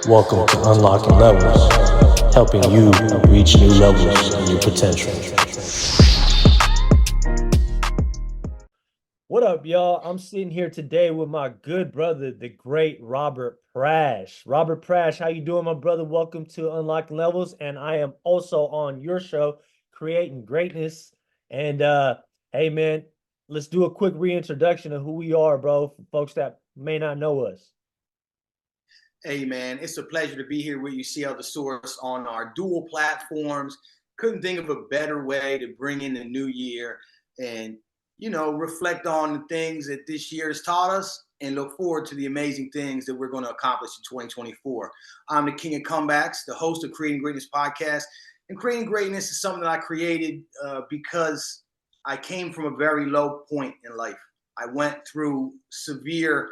Welcome to Unlocking Levels, helping you reach new levels in your potential. What up, y'all? I'm sitting here today with my good brother, the great Robert Prasch. Robert Prasch, how you doing, my brother? Welcome to Unlocking Levels, and I am also on your show, Creating Greatness. And hey, man, let's do a quick reintroduction of who we are, bro, for folks that may not know us. Hey, man, it's a pleasure to be here with you, CL the Source, on our dual platforms. Couldn't think of a better way to bring in the new year and, reflect on the things that this year has taught us and look forward to the amazing things that we're going to accomplish in 2024. I'm the king of comebacks, the host of Creating Greatness podcast. And Creating Greatness is something that I created because I came from a very low point in life. I went through severe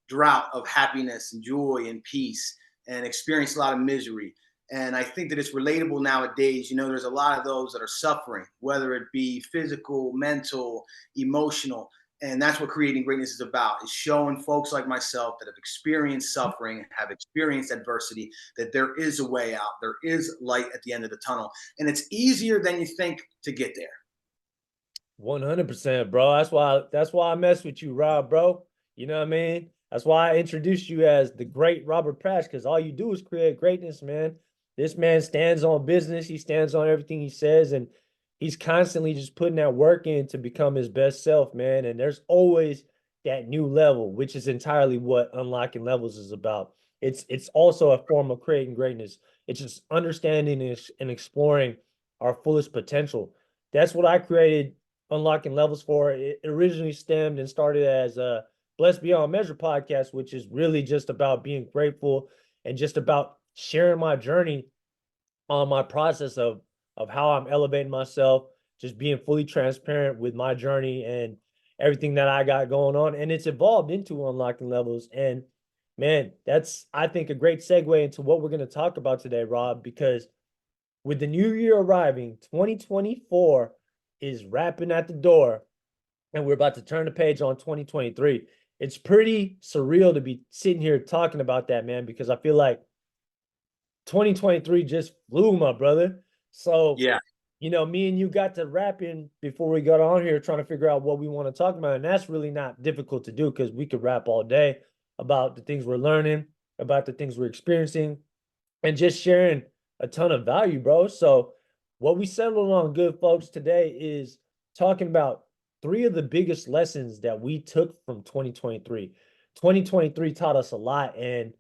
drought of happiness and joy and peace and experienced a lot of misery. And I think that it's relatable nowadays. There's a lot of those that are suffering, whether it be physical, mental, emotional. And that's what Creating Greatness is about, is showing folks like myself that have experienced suffering, have experienced adversity, that there is a way out. There is light at the end of the tunnel. And it's easier than you think to get there. 100%, bro. That's why I mess with you, Rob, bro. You know what I mean? That's why I introduced you as the great Robert Prasch, because all you do is create greatness, man. This man stands on business. He stands on everything he says, and he's constantly just putting that work in to become his best self, man. And there's always that new level, which is entirely what Unlocking Levels is about. It's also a form of creating greatness. It's just understanding and exploring our fullest potential. That's what I created Unlocking Levels for. It originally stemmed and started as a Blessed Beyond Measure podcast, which is really just about being grateful and just about sharing my journey on my process of how I'm elevating myself, just being fully transparent with my journey and everything that I got going on. And it's evolved into Unlocking Levels. And man, that's, I think, a great segue into what we're going to talk about today, Rob, because with the new year arriving, 2024 is wrapping at the door, and we're about to turn the page on 2023. It's pretty surreal to be sitting here talking about that, man, because I feel like 2023 just flew, my brother. So, Yeah. Me and you got to rapping before we got on here trying to figure out what we want to talk about. And that's really not difficult to do because we could rap all day about the things we're learning, about the things we're experiencing, and just sharing a ton of value, bro. So, what we settled on, good folks, today is talking about three of the biggest lessons that we took from 2023. 2023 taught us a lot, and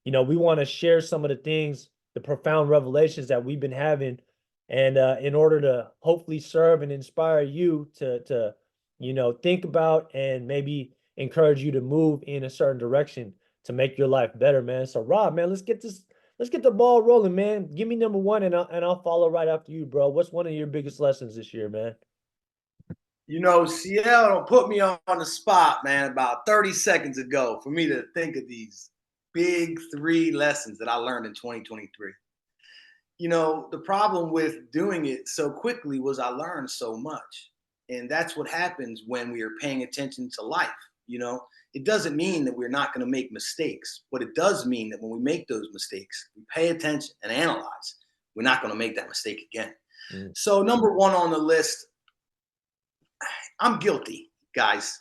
we want to share some of the things, the profound revelations that we've been having, and in order to hopefully serve and inspire you to think about and maybe encourage you to move in a certain direction to make your life better, man. So, Rob, man, let's get the ball rolling, man. Give me number one, and I'll follow right after you, bro. What's one of your biggest lessons this year, man? CL don't put me on the spot, man, about 30 seconds ago for me to think of these big three lessons that I learned in 2023. The problem with doing it so quickly was I learned so much. And that's what happens when we are paying attention to life. It doesn't mean that we're not going to make mistakes, but it does mean that when we make those mistakes, we pay attention and analyze. We're not going to make that mistake again. So, number one on the list, I'm guilty, guys.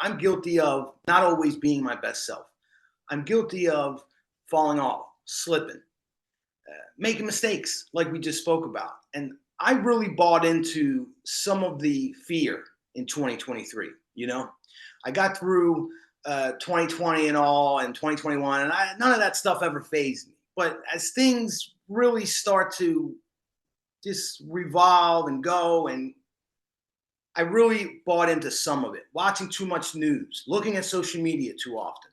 I'm guilty of not always being my best self. I'm guilty of falling off, slipping, making mistakes like we just spoke about. And I really bought into some of the fear in 2023. I got through 2020 and all and 2021, and none of that stuff ever fazed me. But as things really start to just revolve and go, and I really bought into some of it, watching too much news, looking at social media too often,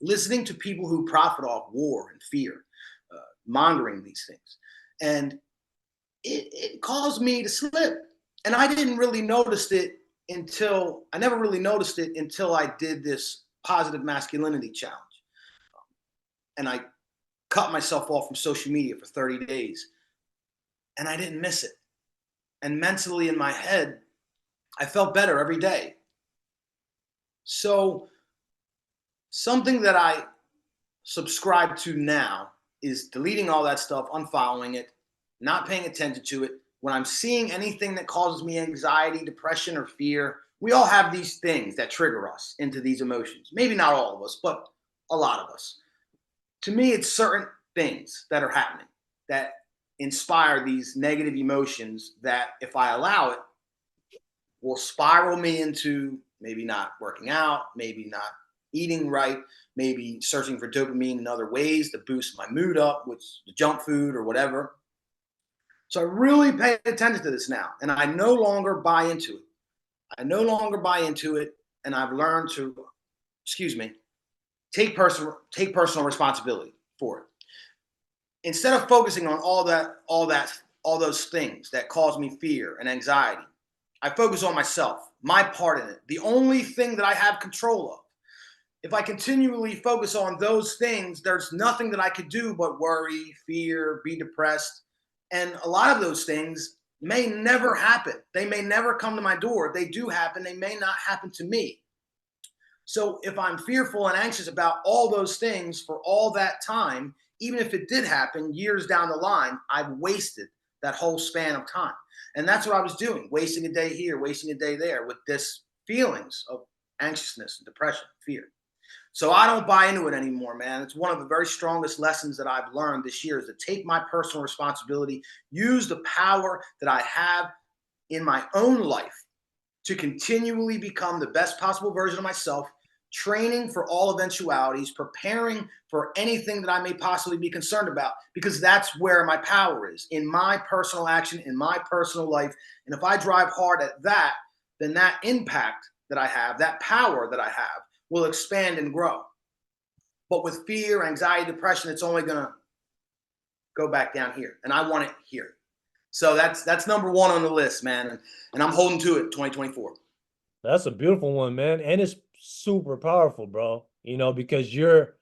listening to people who profit off war and fear, monitoring these things. And it caused me to slip. And I didn't really notice it I never really noticed it until I did this positive masculinity challenge. And I cut myself off from social media for 30 days. And I didn't miss it. And mentally in my head, I felt better every day. So something that I subscribe to now is deleting all that stuff, unfollowing it, not paying attention to it. When I'm seeing anything that causes me anxiety, depression, or fear, we all have these things that trigger us into these emotions. Maybe not all of us, but a lot of us. To me, it's certain things that are happening that inspire these negative emotions that, if I allow it, will spiral me into maybe not working out, maybe not eating right, maybe searching for dopamine in other ways to boost my mood up, which the junk food or whatever. So I really pay attention to this now, and I no longer buy into it. I no longer buy into it, and I've learned to, excuse me, take personal responsibility for it. Instead of focusing on all those things that cause me fear and anxiety, I focus on myself, my part in it, the only thing that I have control of. If I continually focus on those things, there's nothing that I could do but worry, fear, be depressed. And a lot of those things may never happen. They may never come to my door. If they do happen, they may not happen to me. So if I'm fearful and anxious about all those things for all that time, even if it did happen years down the line, I've wasted that whole span of time. And that's what I was doing, wasting a day here, wasting a day there with this feelings of anxiousness, depression, fear. So I don't buy into it anymore, man. It's one of the very strongest lessons that I've learned this year is to take my personal responsibility, use the power that I have in my own life to continually become the best possible version of myself, training for all eventualities, preparing for anything that I may possibly be concerned about, because that's where my power is, in my personal action, in my personal life. And if I drive hard at that, then that impact that I have, that power that I have, will expand and grow. But with fear, anxiety, depression, it's only going to go back down here. And I want it here. So that's number one on the list, man. And I'm holding to it 2024. That's a beautiful one, man. And it's super powerful, bro. Because you're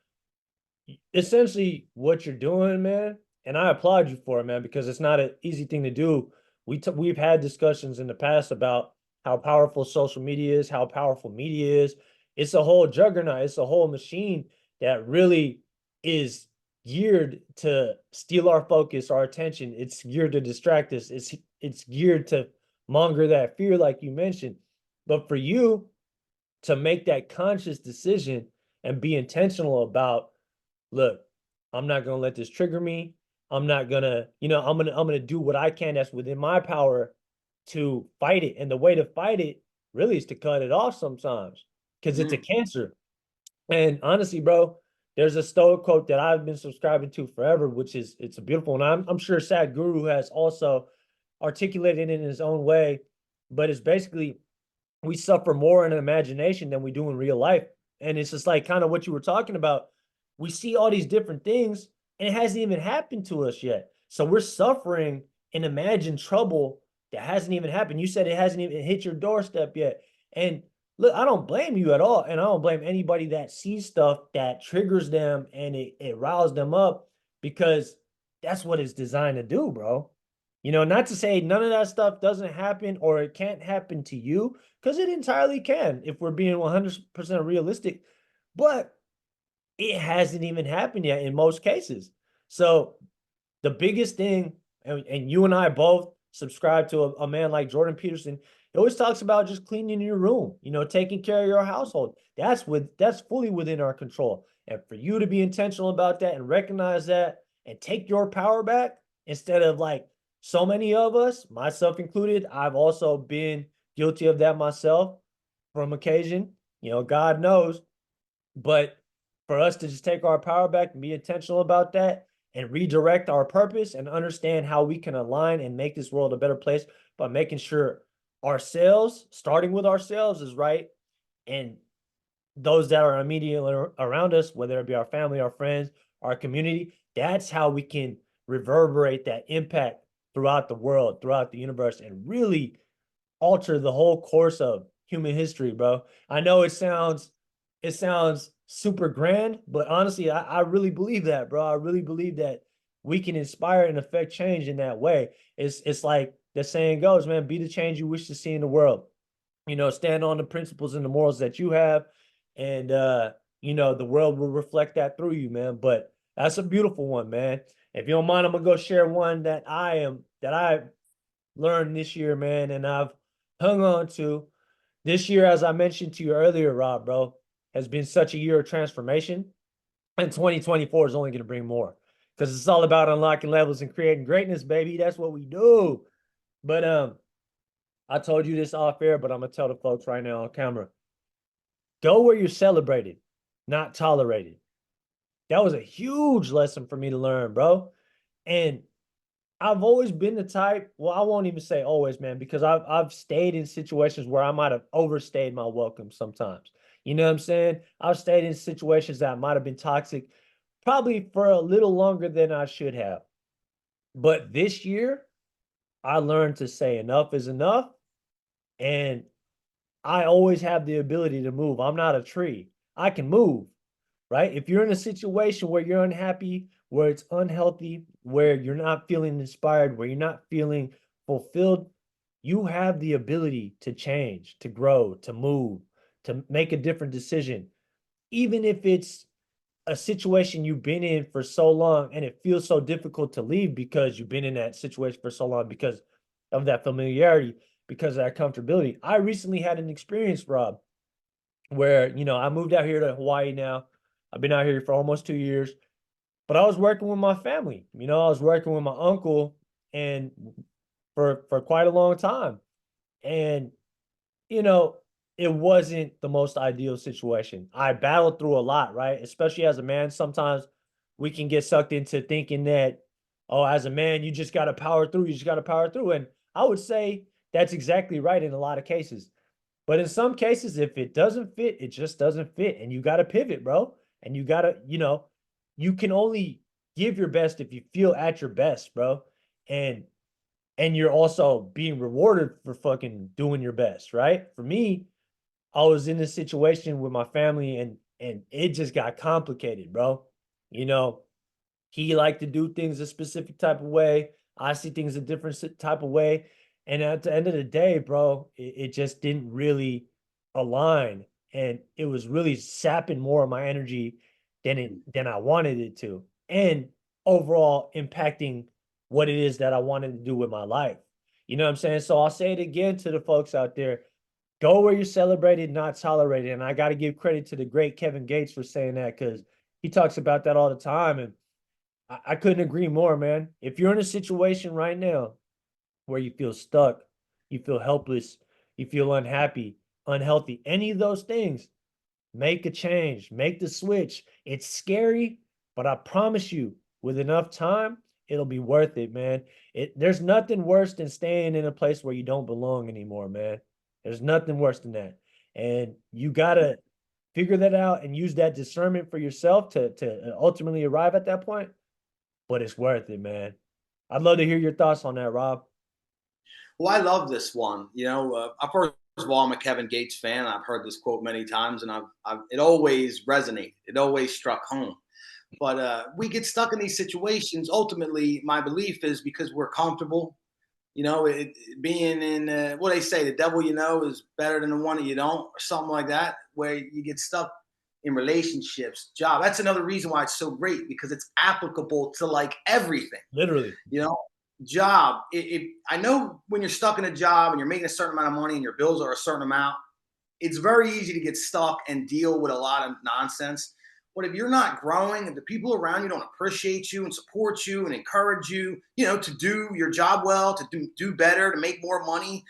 essentially what you're doing, man. And I applaud you for it, man, because it's not an easy thing to do. We've had discussions in the past about how powerful social media is, how powerful media is. It's a whole juggernaut. It's a whole machine that really is geared to steal our focus, our attention. It's geared to distract us. It's geared to monger that fear, like you mentioned. But for you to make that conscious decision and be intentional about, look, I'm not gonna let this trigger me. I'm not gonna, I'm gonna do what I can that's within my power to fight it. And the way to fight it really is to cut it off sometimes because it's a cancer. And honestly, bro, there's a Stoic quote that I've been subscribing to forever, which is it's a beautiful one. I'm sure Sadhguru has also articulated it in his own way, but it's basically we suffer more in imagination than we do in real life. And it's just like kind of what you were talking about. We see all these different things and it hasn't even happened to us yet. So we're suffering and imagine trouble that hasn't even happened. You said it hasn't even hit your doorstep yet. And look, I don't blame you at all. And I don't blame anybody that sees stuff that triggers them and it riles them up because that's what it's designed to do, bro. Not to say none of that stuff doesn't happen or it can't happen to you, because it entirely can if we're being 100% realistic. But it hasn't even happened yet in most cases. So the biggest thing, and you and I both subscribe to a man like Jordan Peterson. He always talks about just cleaning your room, taking care of your household. That's fully within our control. And for you to be intentional about that and recognize that and take your power back instead of like so many of us, myself included, I've also been guilty of that myself from occasion, God knows. But for us to just take our power back and be intentional about that and redirect our purpose and understand how we can align and make this world a better place by making sure ourselves, starting with ourselves, is right. And those that are immediately around us, whether it be our family, our friends, our community, that's how we can reverberate that impact throughout the world, throughout the universe, and really alter the whole course of human history, bro. I know it sounds super grand, but honestly, I really believe that, bro. I really believe that we can inspire and affect change in that way. It's like the saying goes, man, be the change you wish to see in the world. Stand on the principles and the morals that you have, and the world will reflect that through you, man. But That's a beautiful one, man. If you don't mind, I'm gonna go share one that I learned this year, man, and I've hung on to. This year, as I mentioned to you earlier, Rob, bro, has been such a year of transformation. And 2024 is only going to bring more because it's all about unlocking levels and creating greatness, baby. That's what we do. But I told you this off air, but I'm gonna tell the folks right now on camera. Go where you're celebrated, not tolerated. That was a huge lesson for me to learn, bro. And I've always been the type, well, I won't even say always, man, because I've stayed in situations where I might have overstayed my welcome sometimes. You know what I'm saying? I've stayed in situations that might have been toxic, probably for a little longer than I should have. But this year, I learned to say enough is enough. And I always have the ability to move. I'm not a tree. I can move, right? If you're in a situation where you're unhappy, where it's unhealthy, where you're not feeling inspired, where you're not feeling fulfilled, you have the ability to change, to grow, to move, to make a different decision. Even if it's a situation you've been in for so long and it feels so difficult to leave because you've been in that situation for so long because of that familiarity, because of that comfortability. I recently had an experience, Rob, where, I moved out here to Hawaii now. I've been out here for almost 2 years, but I was working with my family. I was working with my uncle and for quite a long time. And you know, it wasn't the most ideal situation. I battled through a lot, right? Especially as a man, sometimes we can get sucked into thinking that, oh, as a man, you just got to power through. You just got to power through. And I would say that's exactly right in a lot of cases. But in some cases, if it doesn't fit, it just doesn't fit. And you got to pivot, bro. And you got to, you can only give your best if you feel at your best, bro. And you're also being rewarded for fucking doing your best, right? For me, I was in this situation with my family and it just got complicated, bro. You know, he liked to do things a specific type of way. I see things a different type of way. And at the end of the day, bro, it just didn't really align. And it was really sapping more of my energy than I wanted it to. And overall impacting what it is that I wanted to do with my life. You know what I'm saying? So I'll say it again to the folks out there. Go where you're celebrated, not tolerated. And I got to give credit to the great Kevin Gates for saying that because he talks about that all the time. And I couldn't agree more, man. If you're in a situation right now where you feel stuck, you feel helpless, you feel unhappy, unhealthy, any of those things, make a change, make the switch. It's scary, but I promise you, with enough time, it'll be worth it, man. There's nothing worse than staying in a place where you don't belong anymore, man. There's nothing worse than that. And you gotta figure that out and use that discernment for yourself to ultimately arrive at that point. But it's worth it, man. I'd love to hear your thoughts on that, Rob. Well, I love this one. First of all, I'm a Kevin Gates fan. I've heard this quote many times, and it always resonated. It always struck home. But we get stuck in these situations. Ultimately, my belief is because we're comfortable. Being in what they say, the devil you know is better than the one that you don't, or something like that, where you get stuck in relationships, job. That's another reason why it's so great because it's applicable to like everything. Literally. Job. I know when you're stuck in a job and you're making a certain amount of money and your bills are a certain amount, it's very easy to get stuck and deal with a lot of nonsense. But if you're not growing and the people around you don't appreciate you and support you and encourage you, to do your job well, to do better, to make more money,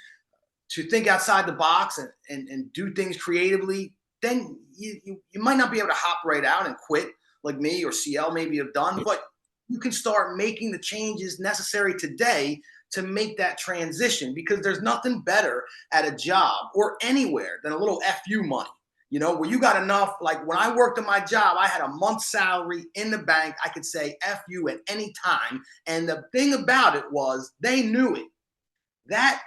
to think outside the box and do things creatively, then you might not be able to hop right out and quit like me or CL maybe have done, but you can start making the changes necessary today to make that transition because there's nothing better at a job or anywhere than a little FU money. Where you got enough, like when I worked at my job, I had a month's salary in the bank. I could say F you at any time. And the thing about it was they knew it. That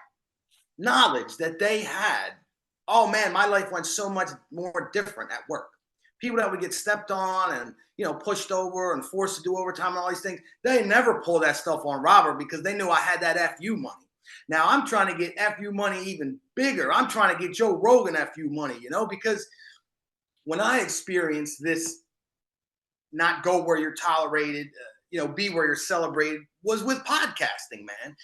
knowledge that they had, oh man, my life went so much more different at work. People that would get stepped on and pushed over and forced to do overtime and all these things, they never pull that stuff on Robert because they knew I had that FU money. Now I'm trying to get FU money even bigger. I'm trying to get Joe Rogan FU money, because when I experienced this not go where you're tolerated, be where you're celebrated, was with podcasting, man.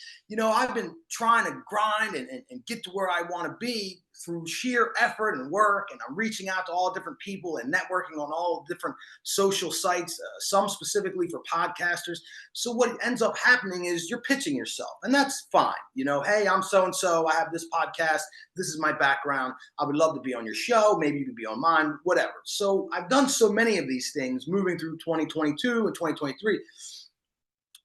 I've been trying to grind and get to where I want to be through sheer effort and work. And I'm reaching out to all different people and networking on all different social sites, some specifically for podcasters. So what ends up happening is you're pitching yourself, and that's fine. Hey, I'm so-and-so. I have this podcast. This is my background. I would love to be on your show. Maybe you could be on mine, whatever. So I've done so many of these things moving through 2022 and 2023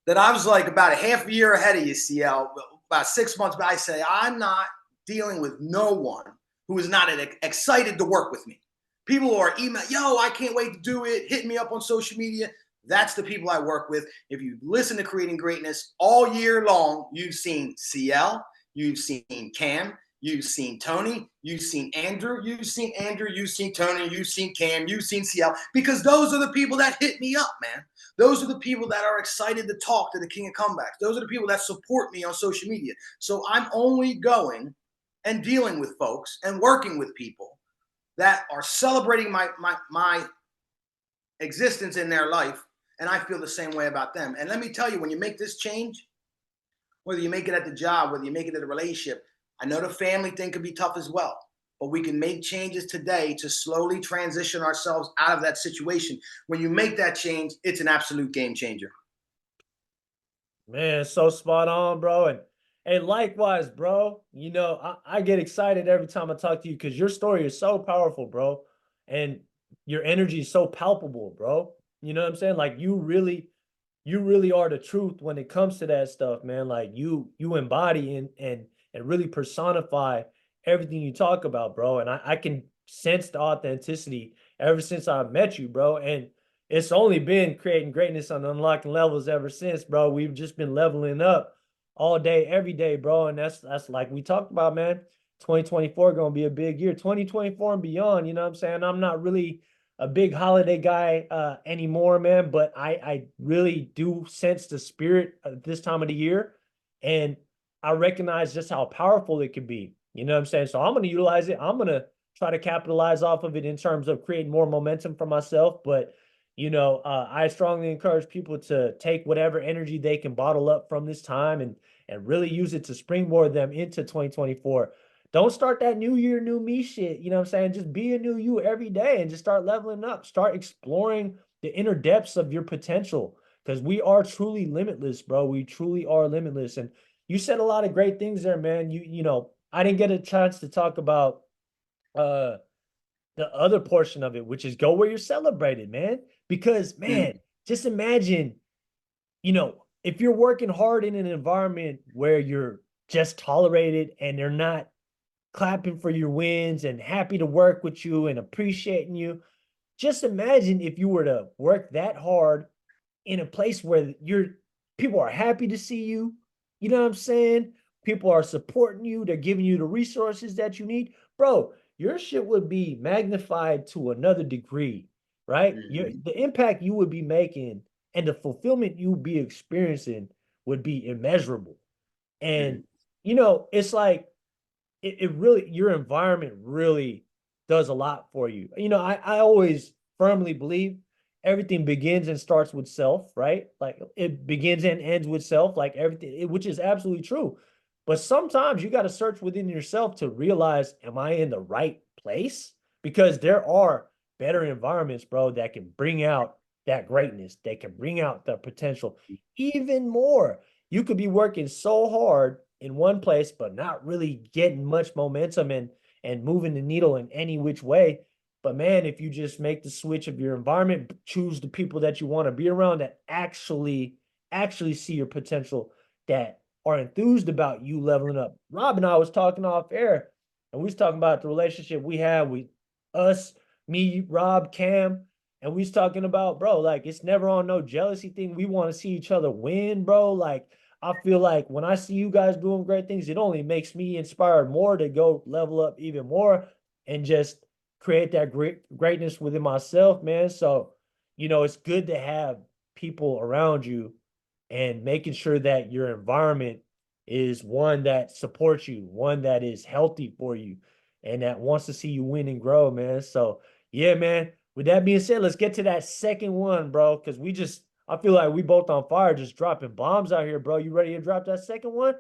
that I was like about a half a year ahead of you, CL, about 6 months. But I say, I'm not dealing with no one who is not excited to work with me. People who are email, yo, I can't wait to do it, hitting me up on social media. That's the people I work with. If you listen to Creating Greatness all year long, you've seen CL, you've seen Cam, you've seen Tony, you've seen Andrew, you've seen Tony, you've seen Cam, you've seen CL, because those are the people that hit me up, man. Those are the people that are excited to talk to the King of Comebacks. Those are the people that support me on social media. So I'm only going and dealing with folks and working with people that are celebrating my existence in their life, and I feel the same way about them. And let me tell you, when you make this change, whether you make it at the job, whether you make it at a relationship, I know the family thing can be tough as well, but we can make changes today to slowly transition ourselves out of that situation. When you make that change, it's an absolute game changer. Man, so spot on, bro. And likewise, bro, I get excited every time I talk to you because your story is so powerful, bro. And your energy is so palpable, bro. You know what I'm saying? Like you really are the truth when it comes to that stuff, man. Like you embody and really personify everything you talk about, bro. And I can sense the authenticity ever since I met you, bro. And it's only been Creating Greatness on Unlocking Levels ever since, bro. We've just been leveling up all day, every day, bro. And that's like we talked about, man. 2024 gonna be a big year. 2024 and beyond, you know what I'm saying? I'm not really a big holiday guy anymore, man, but I really do sense the spirit of this time of the year. And I recognize just how powerful it can be. You know what I'm saying? So I'm gonna utilize it. I'm gonna try to capitalize off of it in terms of creating more momentum for myself. But I strongly encourage people to take whatever energy they can bottle up from this time and really use it to springboard them into 2024. Don't start that new year, new me shit. You know what I'm saying? Just be a new you every day and just start leveling up. Start exploring the inner depths of your potential because we are truly limitless, bro. We truly are limitless. And you said a lot of great things there, man. I didn't get a chance to talk about uh the other portion of it, which is go where you're celebrated, man. Because, man, just imagine, if you're working hard in an environment where you're just tolerated and they're not clapping for your wins and happy to work with you and appreciating you. Just imagine if you were to work that hard in a place where people are happy to see you. You know what I'm saying? People are supporting you. They're giving you the resources that you need. Bro, your shit would be magnified to another degree, right? The impact you would be making and the fulfillment you would be experiencing would be immeasurable. And, it's like, it really, your environment really does a lot for you. I always firmly believe everything begins and starts with self, right? Like it begins and ends with self, like everything, which is absolutely true. But sometimes you got to search within yourself to realize, am I in the right place? Because there are better environments, bro, that can bring out that greatness, they can bring out the potential even more. You could be working so hard in one place, but not really getting much momentum and moving the needle in any which way. But man, if you just make the switch of your environment, choose the people that you want to be around that actually see your potential, that are enthused about you leveling up. Rob and I was talking off air, and we was talking about the relationship we have with us, me, Rob, Cam, and we was talking about, bro, like it's never on no jealousy thing. We want to see each other win, bro. Like I feel like when I see you guys doing great things, it only makes me inspired more to go level up even more and just create that greatness within myself, man. So, it's good to have people around you and making sure that your environment is one that supports you, one that is healthy for you, and that wants to see you win and grow, man. So, yeah, man, With that being said, let's get to that second one, bro. Because I feel like we both on fire, just dropping bombs out here, bro. You ready to drop that second one?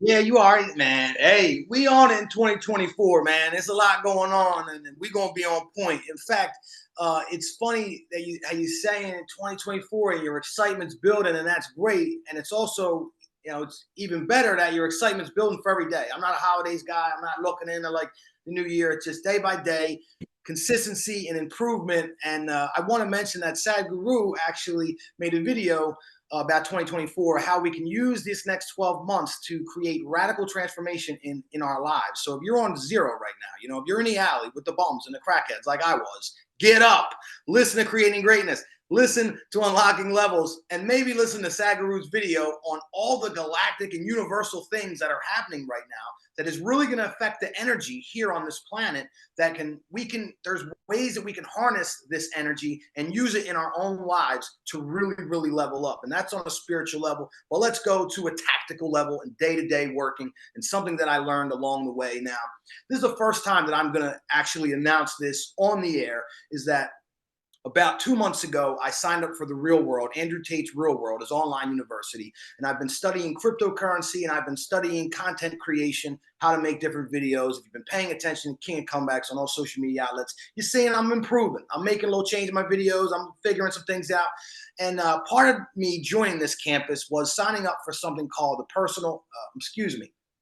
Yeah, you are, man. Hey, we on it in 2024, man. There's a lot going on, and we're gonna be on point. In fact, it's funny that you saying in 2024 and your excitement's building, and that's great. And it's also, it's even better that your excitement's building for every day. I'm not a holidays guy. I'm not looking into like the new year. It's just day by day, consistency and improvement. And I want to mention that Sadhguru actually made a video about 2024, how we can use this next 12 months to create radical transformation in our lives. So if you're on zero right now, if you're in the alley with the bums and the crackheads like I was, get up, listen to Creating Greatness, listen to Unlocking Levels, and maybe listen to Sadhguru's video on all the galactic and universal things that are happening right now that is really going to affect the energy here on this planet. There's ways that we can harness this energy and use it in our own lives to really, really level up. And that's on a spiritual level. But let's go to a tactical level and day-to-day working, and something that I learned along the way. Now, this is the first time that I'm going to actually announce this on the air, is that about 2 months ago, I signed up for the Real World, Andrew Tate's Real World, his online university. And I've been studying cryptocurrency, and I've been studying content creation, how to make different videos. If you've been paying attention to King of Comebacks on all social media outlets, you're seeing I'm improving. I'm making a little change in my videos. I'm figuring some things out. And part of me joining this campus was signing up for something called the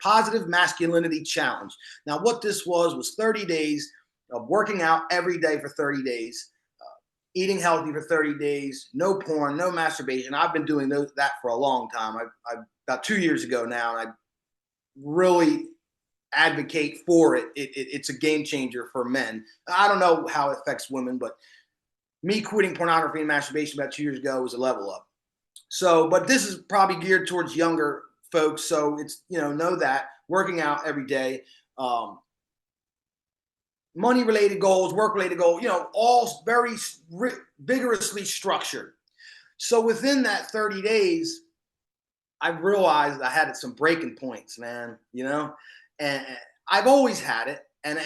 Positive Masculinity Challenge. Now, what this was 30 days of working out every day for 30 days. Eating healthy for 30 days, no porn, no masturbation. I've been doing that for a long time. I've about 2 years ago now, and I really advocate for it. It's a game changer for men. I don't know how it affects women, but me quitting pornography and masturbation about 2 years ago was a level up. So, but this is probably geared towards younger folks. So it's, know that working out every day, money-related goals, work-related goals, all very vigorously structured. So within that 30 days, I realized I had some breaking points, man, and I've always had it. And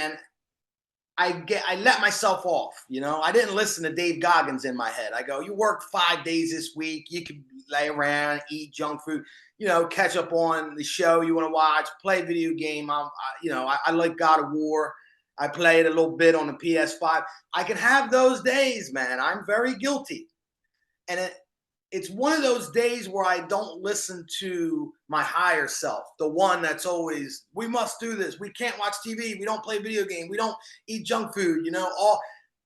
I let myself off, I didn't listen to Dave Goggins in my head. I go, you worked 5 days this week. You can lay around, eat junk food, catch up on the show you want to watch, play video game. I like God of War. I played a little bit on the PS5. I can have those days, man. I'm very guilty. And it's one of those days where I don't listen to my higher self, the one that's always, we must do this. We can't watch TV. We don't play video game. We don't eat junk food,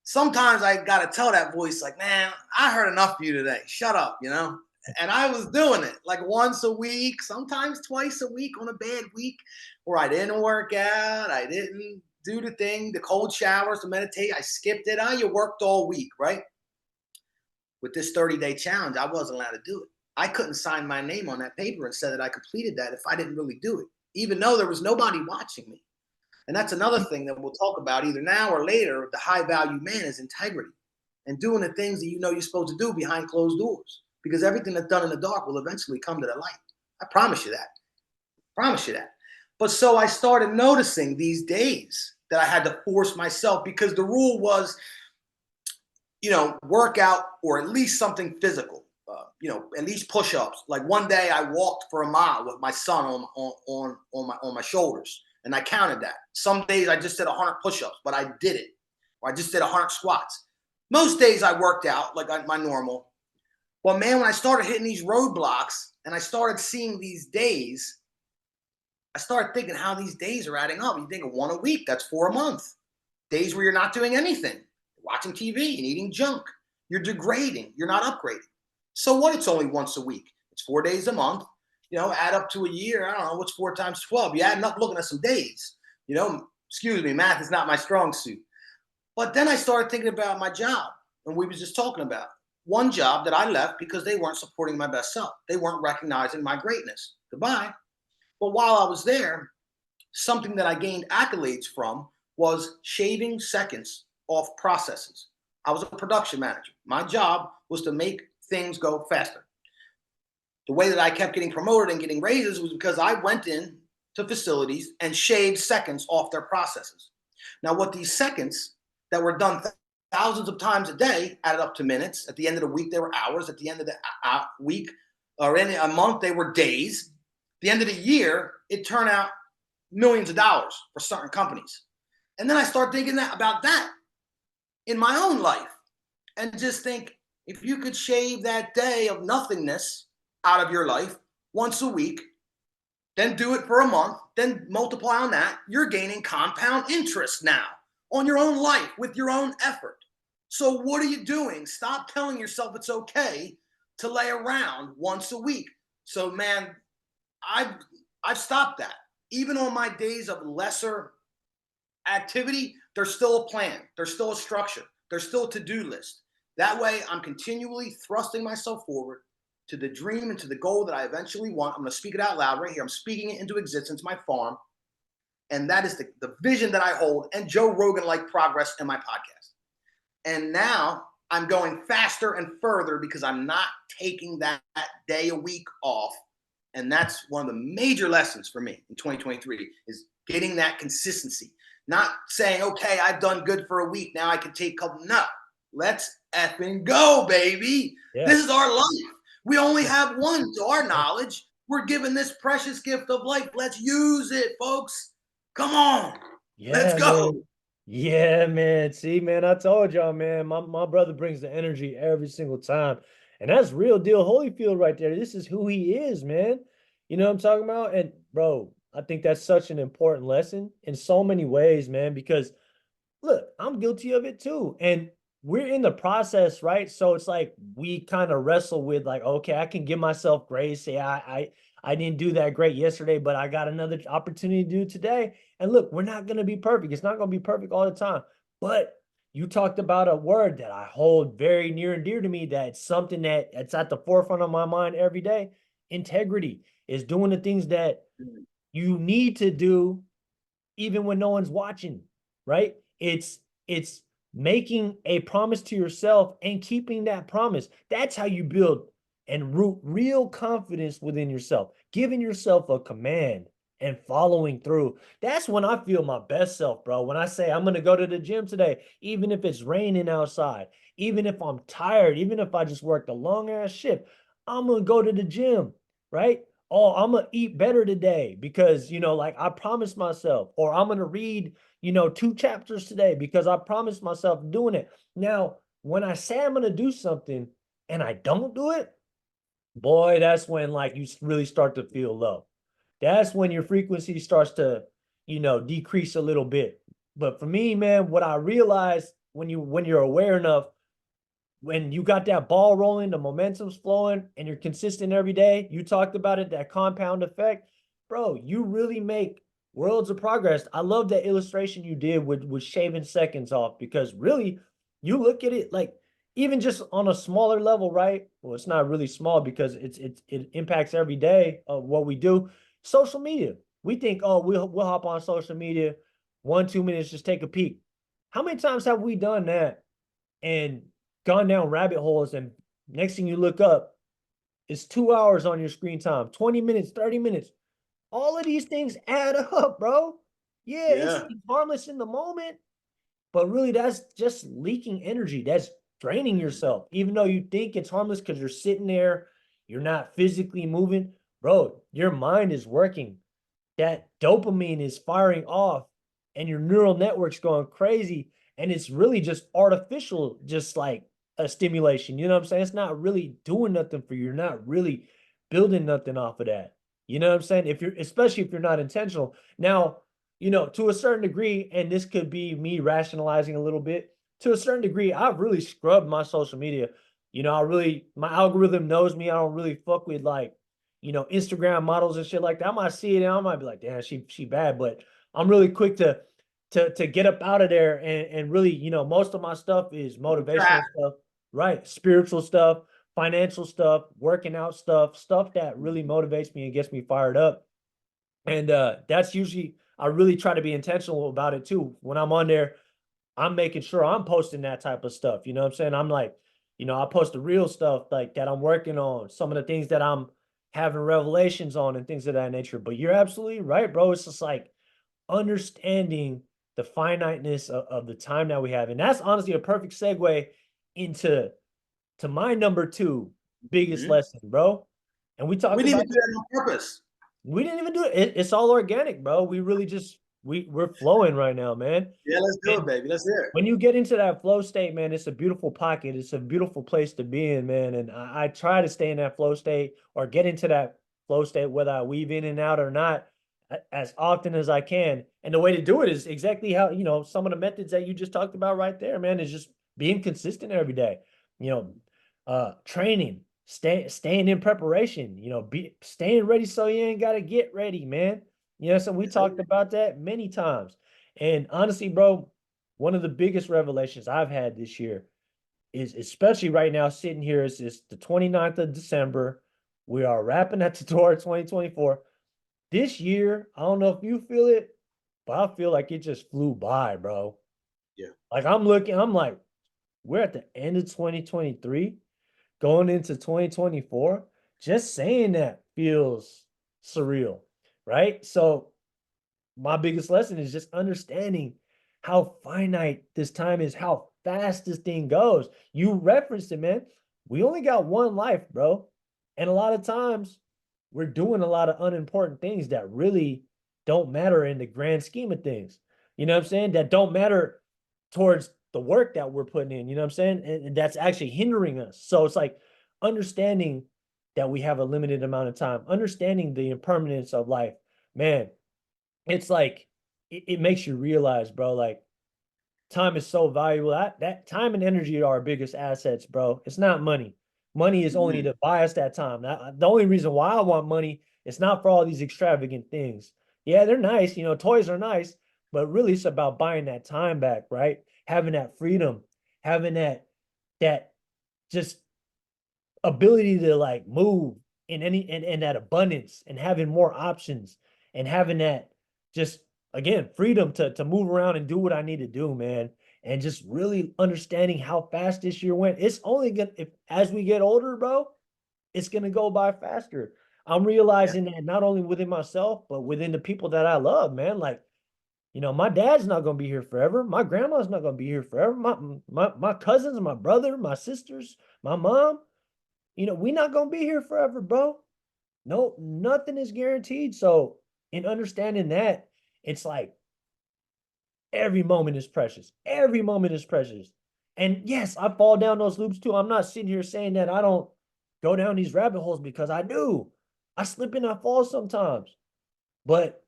Sometimes I got to tell that voice like, man, I heard enough of you today. Shut up, And I was doing it like once a week, sometimes twice a week on a bad week where I didn't work out. I didn't do the thing, the cold showers, to meditate. I skipped it. You worked all week, right? With this 30-day challenge, I wasn't allowed to do it. I couldn't sign my name on that paper and say that I completed that if I didn't really do it, even though there was nobody watching me. And that's another thing that we'll talk about either now or later. The high value man is integrity and doing the things that you're supposed to do behind closed doors, because everything that's done in the dark will eventually come to the light. I promise you that. But so I started noticing these days that I had to force myself, because the rule was, work out or at least something physical, at least push-ups. Like one day I walked for a mile with my son on my shoulders, and I counted that. Some days I just did 100 push-ups, but I did it. Or I just did 100 squats. Most days I worked out like my normal. But man, when I started hitting these roadblocks and I started seeing these days, I started thinking how these days are adding up. You think of one a week, that's 4 a month. Days where you're not doing anything, watching TV and eating junk. You're degrading. You're not upgrading. So what? It's only once a week. It's 4 days a month. Add up to a year. I don't know. What's 4 times 12? You add up looking at some days. Excuse me, math is not my strong suit. But then I started thinking about my job. And we was just talking about one job that I left because they weren't supporting my best self. They weren't recognizing my greatness. Goodbye. But while I was there, something that I gained accolades from was shaving seconds off processes. I was a production manager. My job was to make things go faster. The way that I kept getting promoted and getting raises was because I went in to facilities and shaved seconds off their processes. Now, what these seconds that were done thousands of times a day, added up to minutes. At the end of the week, they were hours. At the end of the week or in a month, they were days. At the end of the year, it turned out millions of dollars for certain companies. And then I start thinking about that in my own life and just think, if you could shave that day of nothingness out of your life once a week, then do it for a month, then multiply on that, you're gaining compound interest now on your own life with your own effort. So what are you doing? Stop telling yourself it's okay to lay around once a week. So man, I've stopped that. Even on my days of lesser activity, there's still a plan. There's still a structure. There's still a to-do list. That way I'm continually thrusting myself forward to the dream and to the goal that I eventually want. I'm going to speak it out loud right here. I'm speaking it into existence, my farm. And that is the vision that I hold, and Joe Rogan-like progress in my podcast. And now I'm going faster and further because I'm not taking that day a week off. And that's one of the major lessons for me in 2023 is getting that consistency. Not saying, okay, I've done good for a week, now I can take a couple. No, let's effing go, baby. Yeah. This is our life. We only have one to our knowledge. We're given this precious gift of life. Let's use it, folks. Come on. Yeah, let's go. Man. Yeah, man. See, man, I told y'all, man, my brother brings the energy every single time. And that's real deal Holyfield right there. This is who he is, man. You know what I'm talking about? And bro, I think that's such an important lesson in so many ways, man, because look, I'm guilty of it too. And we're in the process, right? So it's like we kind of wrestle with like, okay, I can give myself grace. Say I didn't do that great yesterday, but I got another opportunity to do today. And look, we're not going to be perfect. It's not going to be perfect all the time. But you talked about a word that I hold very near and dear to me. That's something that's at the forefront of my mind every day. Integrity is doing the things that you need to do even when no one's watching, right? It's making a promise to yourself and keeping that promise. That's how you build and root real confidence within yourself, giving yourself a command and following through. That's when I feel my best self, bro. When I say I'm going to go to the gym today, even if it's raining outside, even if I'm tired, even if I just worked a long ass shift, I'm going to go to the gym, right? Oh, I'm going to eat better today because, you know, like I promised myself, or I'm going to read, you know, 2 chapters today because I promised myself doing it. Now, when I say I'm going to do something and I don't do it, boy, that's when like you really start to feel low. That's when your frequency starts to, you know, decrease a little bit. But for me, man, what I realized when you're aware enough, when you got that ball rolling, the momentum's flowing, and you're consistent every day, you talked about it, that compound effect, bro, you really make worlds of progress. I love that illustration you did with shaving seconds off, because really, you look at it like even just on a smaller level, right? Well, it's not really small because it impacts every day of what we do. Social media. We think, oh, we'll hop on social media, 1-2 minutes, just take a peek. How many times have we done that and gone down rabbit holes, and next thing you look up, it's 2 hours on your screen time, 20 minutes, 30 minutes. All of these things add up, bro. Yeah, it's harmless in the moment, but really that's just leaking energy. That's draining yourself. Even though you think it's harmless because you're sitting there, you're not physically moving, bro, your mind is working. That dopamine is firing off and your neural network's going crazy. And it's really just artificial, just like a stimulation. You know what I'm saying? It's not really doing nothing for you. You're not really building nothing off of that. You know what I'm saying? Especially if you're not intentional. Now, you know, to a certain degree, and this could be me rationalizing a little bit, to a certain degree, I've really scrubbed my social media. You know, my algorithm knows me. I don't really fuck with like, you know, Instagram models and shit like that. I might see it and I might be like, damn, she bad, but I'm really quick to get up out of there and really, you know, most of my stuff is motivational stuff, right? Spiritual stuff, financial stuff, working out stuff that really motivates me and gets me fired up. And that's usually, I really try to be intentional about it too. When I'm on there, I'm making sure I'm posting that type of stuff. You know what I'm saying? I'm like, you know, I post the real stuff like that I'm working on, some of the things that I'm having revelations on and things of that nature. But you're absolutely right, bro. It's just like understanding the finiteness of the time that we have. And that's honestly a perfect segue into my number 2 biggest lesson, bro. And we talked We didn't about even do that on purpose. we didn't even do it. It's all organic, bro. We really just we're flowing right now, man. Yeah, let's do And it, baby. Let's hear it. when you get into that flow state, man, it's a beautiful pocket. It's a beautiful place to be in, man. And I try to stay in that flow state or get into that flow state, whether I weave in and out or not, as often as I can. And the way to do it is exactly how, some of the methods that you just talked about right there, man, is just being consistent every day. Training, staying in preparation, staying ready so you ain't got to get ready, man. So we talked about that many times. And honestly, bro, one of the biggest revelations I've had this year is, especially right now, sitting here, is the 29th of December. We are wrapping at the door of 2024. This year, I don't know if you feel it, but I feel like it just flew by, bro. Yeah. Like I'm like, we're at the end of 2023, going into 2024. Just saying that feels surreal, right? So my biggest lesson is just understanding how finite this time is, how fast this thing goes. You referenced it, man. We only got one life, bro. And a lot of times we're doing a lot of unimportant things that really don't matter in the grand scheme of things. You know what I'm saying? That don't matter towards the work that we're putting in, you know what I'm saying? And that's actually hindering us. So it's like understanding that we have a limited amount of time, understanding the impermanence of life. Man, it's like it makes you realize, bro, like time is so valuable. That time and energy are our biggest assets, bro. It's not money. Money is only to buy us that time. The only reason why I want money is not for all these extravagant things. Yeah, they're nice, toys are nice, but really it's about buying that time back, right? Having that freedom, having that just ability to like move in in that abundance and having more options and having that just again freedom to move around and do what I need to do, man. And just really understanding how fast this year went. It's only gonna if as we get older, bro, it's gonna go by faster. I'm realizing that not only within myself, but within the people that I love, man. Like, my dad's not gonna be here forever. My grandma's not gonna be here forever. My cousins, my brother, my sisters, my mom, we're not gonna be here forever, bro. No, nothing is guaranteed. So in understanding that, it's like every moment is precious. Every moment is precious. And yes, I fall down those loops too. I'm not sitting here saying that I don't go down these rabbit holes, because I do. I slip and I fall sometimes. But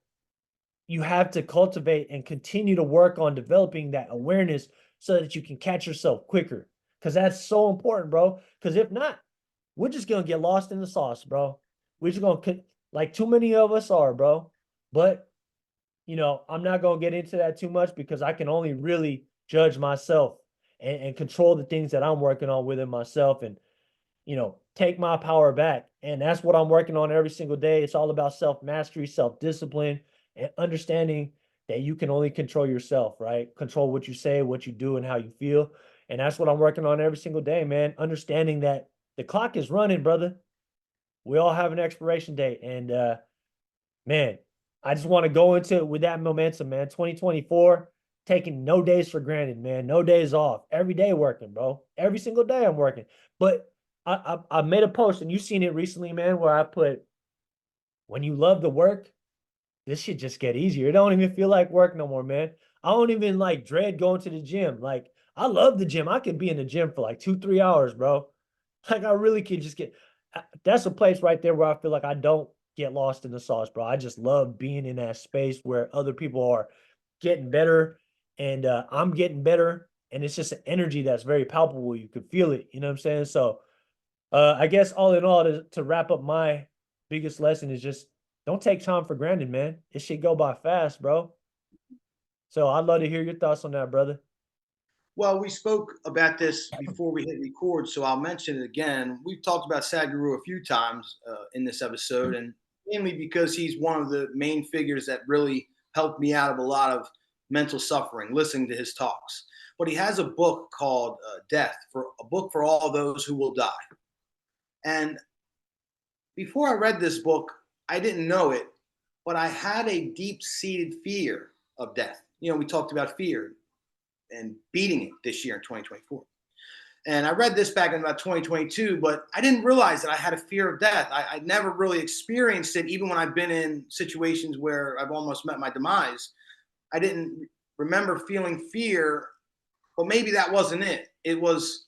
you have to cultivate and continue to work on developing that awareness so that you can catch yourself quicker. Because that's so important, bro. Because if not, we're just gonna get lost in the sauce, bro. We're just gonna like too many of us are, bro. But I'm not gonna get into that too much because I can only really judge myself and control the things that I'm working on within myself and take my power back. And that's what I'm working on every single day. It's all about self-mastery, self-discipline, and understanding that you can only control yourself, right? Control what you say, what you do, and how you feel. And that's what I'm working on every single day, man. Understanding that the clock is running, brother. We all have an expiration date. And man, I just want to go into it with that momentum, man. 2024, taking no days for granted, man. No days off. Every day working, bro. Every single day I'm working. But I made a post, and you've seen it recently, man, where I put, when you love the work, this should just get easier. It don't even feel like work no more, man. I don't even like dread going to the gym. Like, I love the gym. I could be in the gym for like 2-3 hours, bro. Like, I really could just that's a place right there where I feel like I don't get lost in the sauce, bro. I just love being in that space where other people are getting better and I'm getting better. And it's just an energy that's very palpable. You could feel it. You know what I'm saying? So I guess all in all, to wrap up, my biggest lesson is just don't take time for granted, man. It should go by fast, bro. So I'd love to hear your thoughts on that, brother. Well, we spoke about this before we hit record, so I'll mention it again. We've talked about Sadhguru a few times in this episode, and mainly because he's one of the main figures that really helped me out of a lot of mental suffering, listening to his talks. But he has a book called Death, for a book for all those who will die. And before I read this book, I didn't know it, but I had a deep-seated fear of death. we talked about fear and beating it this year in 2024. And I read this back in about 2022, but I didn't realize that I had a fear of death. I never really experienced it, even when I've been in situations where I've almost met my demise. I didn't remember feeling fear, but maybe that wasn't it. It was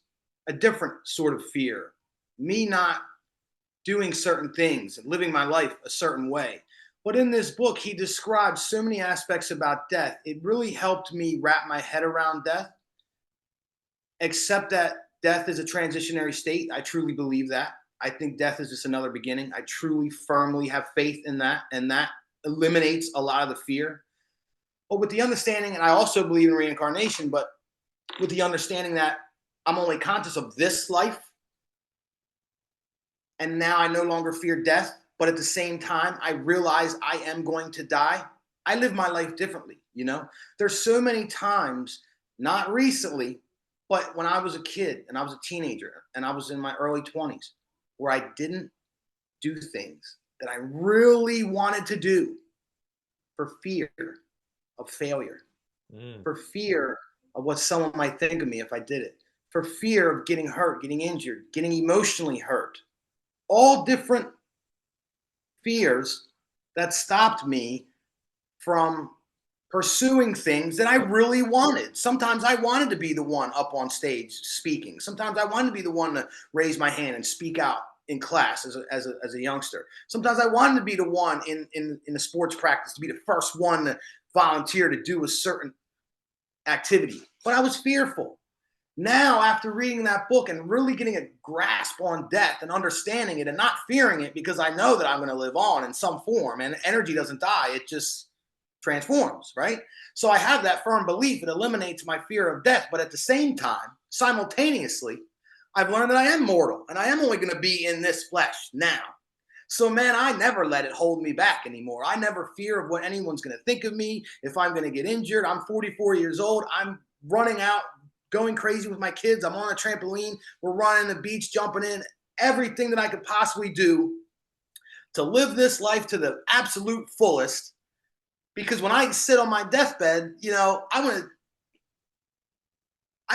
a different sort of fear. Me not doing certain things and living my life a certain way. But in this book, he describes so many aspects about death. It really helped me wrap my head around death, accept that death is a transitionary state. I truly believe that. I think death is just another beginning. I truly, firmly have faith in that, and that eliminates a lot of the fear. But with the understanding, and I also believe in reincarnation, but with the understanding that I'm only conscious of this life, and now I no longer fear death, but at the same time, I realize I am going to die. I live my life differently, There's so many times, not recently, but when I was a kid and I was a teenager and I was in my early 20s, where I didn't do things that I really wanted to do for fear of failure, for fear of what someone might think of me if I did it, for fear of getting hurt, getting injured, getting emotionally hurt. All different fears that stopped me from pursuing things that I really wanted. Sometimes I wanted to be the one up on stage speaking. Sometimes I wanted to be the one to raise my hand and speak out in class as a youngster. Sometimes I wanted to be the one in the sports practice, to be the first one to volunteer to do a certain activity. But I was fearful. Now, after reading that book and really getting a grasp on death and understanding it and not fearing it, because I know that I'm going to live on in some form, and energy doesn't die, it just transforms, right? So I have that firm belief. It eliminates my fear of death. But at the same time, simultaneously, I've learned that I am mortal and I am only going to be in this flesh now. So, man, I never let it hold me back anymore. I never fear of what anyone's going to think of me, if I'm going to get injured. I'm 44 years old. I'm running out, going crazy with my kids. I'm on a trampoline. We're running the beach, jumping in, everything that I could possibly do to live this life to the absolute fullest. Because when I sit on my deathbed, I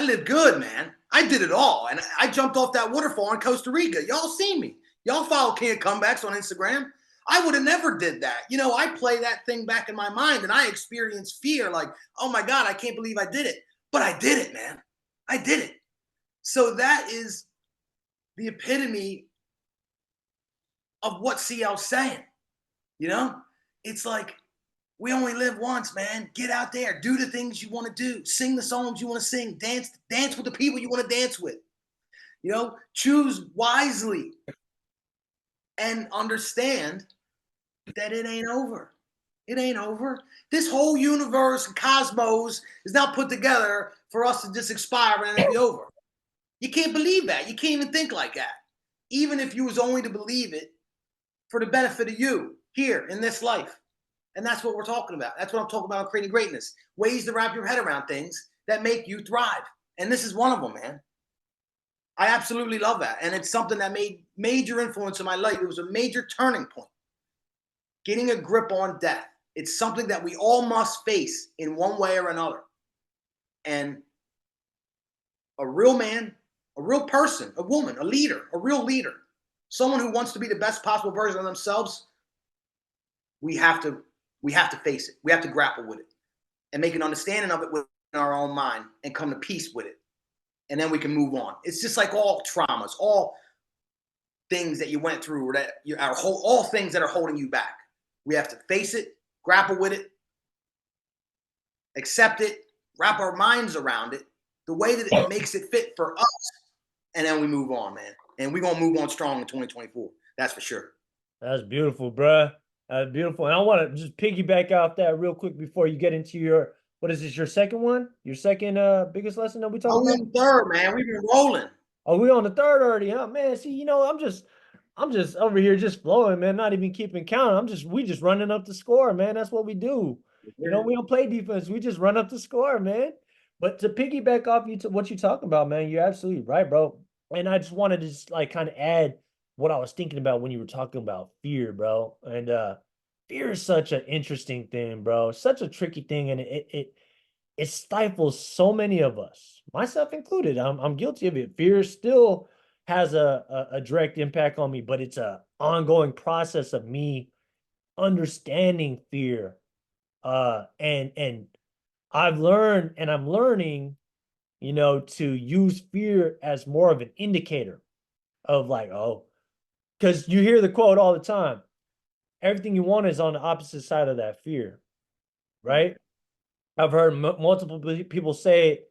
live good, man. I did it all. And I jumped off that waterfall in Costa Rica. Y'all seen me. Y'all follow King of Comebacks on Instagram. I would have never did that. I play that thing back in my mind and I experience fear like, oh my God, I can't believe I did it. But I did it, man. I did it. So that is the epitome of what CL's saying. It's like, we only live once, man. Get out there. Do the things you want to do. Sing the songs you want to sing. Dance with the people you want to dance with. Choose wisely. And understand that it ain't over. It ain't over. This whole universe and cosmos is not put together for us to just expire and it be over. You can't believe that. You can't even think like that. Even if you was only to believe it for the benefit of you here in this life. And that's what we're talking about. That's what I'm talking about, creating greatness. Ways to wrap your head around things that make you thrive. And this is one of them, man. I absolutely love that. And it's something that made major influence in my life. It was a major turning point. Getting a grip on death. It's something that we all must face in one way or another. And a real man, a real person, a woman, a leader, a real leader, someone who wants to be the best possible version of themselves, we have to face it. We have to grapple with it and make an understanding of it within our own mind and come to peace with it. And then we can move on. It's just like all traumas, all things that you went through, or that all things that are holding you back. We have to face it, grapple with it, accept it, wrap our minds around it, the way that it makes it fit for us. And then we move on, man. And we're going to move on strong in 2024. That's for sure. That's beautiful, bruh. That's beautiful. And I want to just piggyback off that real quick before you get into your, what is this, your second one? Your second biggest lesson that we talking about? I'm in third, man. We've been rolling. Oh, we on the third already, huh? Man, see, I'm just over here just flowing, man, not even keeping count. We just running up the score, man. That's what we do. We don't play defense. We just run up the score, man. But to piggyback off what you talking about, man, you're absolutely right, bro. And I just wanted to just kind of add what I was thinking about when you were talking about fear, bro. And fear is such an interesting thing, bro. Such a tricky thing, and it stifles so many of us, myself included. I'm guilty of it. Fear still has a direct impact on me, but it's a ongoing process of me understanding fear. And I've learned and I'm learning, to use fear as more of an indicator of like, oh, because you hear the quote all the time, everything you want is on the opposite side of that fear, right? I've heard multiple people say it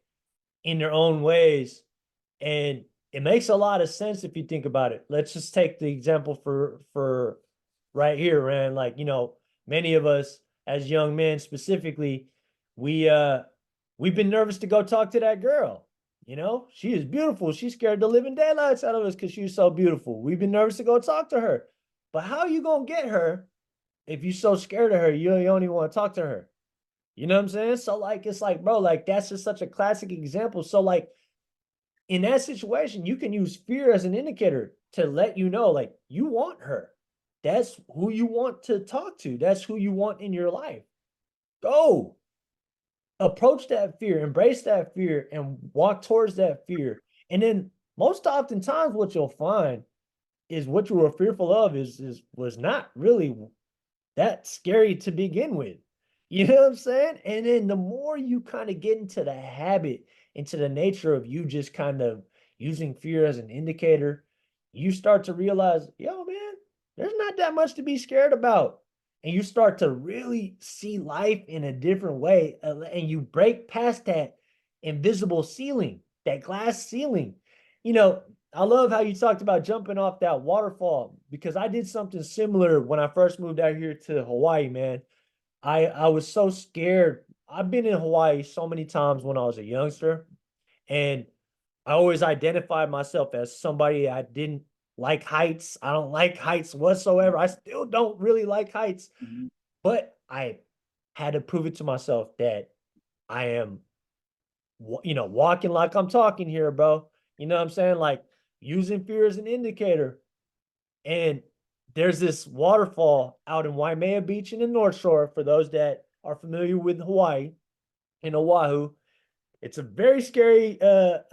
in their own ways, and it makes a lot of sense if you think about it. Let's just take the example for right here, man. Like, many of us as young men specifically, we we've been nervous to go talk to that girl. She is beautiful. She scared the living daylights out of us because she's so beautiful. We've been nervous to go talk to her. But how are you gonna get her if you're so scared of her? You don't even want to talk to her. You know what I'm saying? So like, it's like, bro, like that's just such a classic example. So like in that situation, you can use fear as an indicator to let you know, like, you want her. That's who you want to talk to. That's who you want in your life. Go approach that fear, embrace that fear, and walk towards that fear. And then most oftentimes what you'll find is what you were fearful of was not really that scary to begin with. You know what I'm saying? And then the more you kind of get into the habit, into the nature of you just kind of using fear as an indicator, you start to realize, yo, man, there's not that much to be scared about. And you start to really see life in a different way. And you break past that invisible ceiling, that glass ceiling. I love how you talked about jumping off that waterfall because I did something similar when I first moved out here to Hawaii, man. I was so scared. I've been in Hawaii so many times when I was a youngster, and I always identified myself as somebody I didn't like heights. I don't like heights whatsoever. I still don't really like heights, Mhm. but I had to prove it to myself that I am, walking like I'm talking here, bro. You know what I'm saying? Like using fear as an indicator. And there's this waterfall out in Waimea Beach in the North Shore for those that are familiar with Hawaii, in Oahu. It's a very scary, or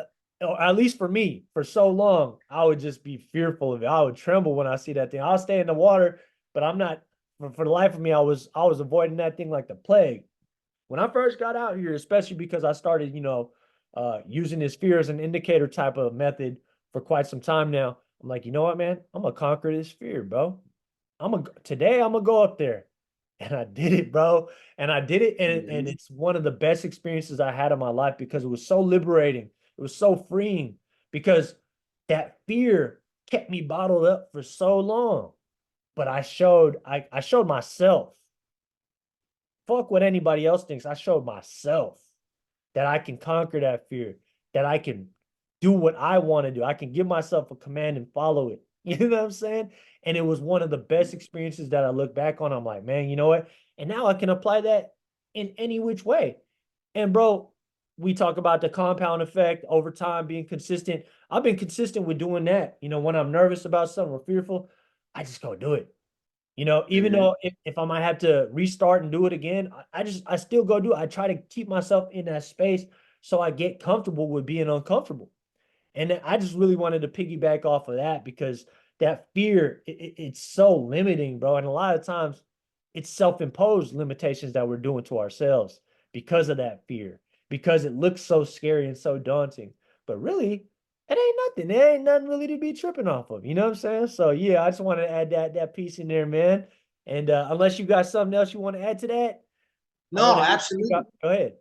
at least for me, for so long, I would just be fearful of it. I would tremble when I see that thing. I'll stay in the water, but I'm not, for the life of me, I was avoiding that thing like the plague. When I first got out here, especially because I started, using this fear as an indicator type of method for quite some time now, I'm like, you know what, man? I'm gonna conquer this fear, bro. Today I'm gonna go up there. And I did it, bro. And I did it, and Mhm. it's one of the best experiences I had in my life because it was so liberating. It was so freeing because that fear kept me bottled up for so long. But I showed myself. Fuck what anybody else thinks. I showed myself that I can conquer that fear, that I can do what I want to do. I can give myself a command and follow it. You know what I'm saying? And it was one of the best experiences that I look back on. I'm like, man, you know what? And now I can apply that in any which way. And bro, we talk about the compound effect over time being consistent. I've been consistent with doing that. When I'm nervous about something or fearful, I just go do it. Even Mhm. though if I might have to restart and do it again, I still go do it. I try to keep myself in that space so I get comfortable with being uncomfortable. And I just really wanted to piggyback off of that because that fear, it's so limiting, bro. And a lot of times it's self-imposed limitations that we're doing to ourselves because of that fear, because it looks so scary and so daunting. But really, it ain't nothing. There ain't nothing really to be tripping off of. You know what I'm saying? So yeah, I just wanted to add that piece in there, man. And unless you got something else you want to add to that, I want No, to absolutely. go ahead.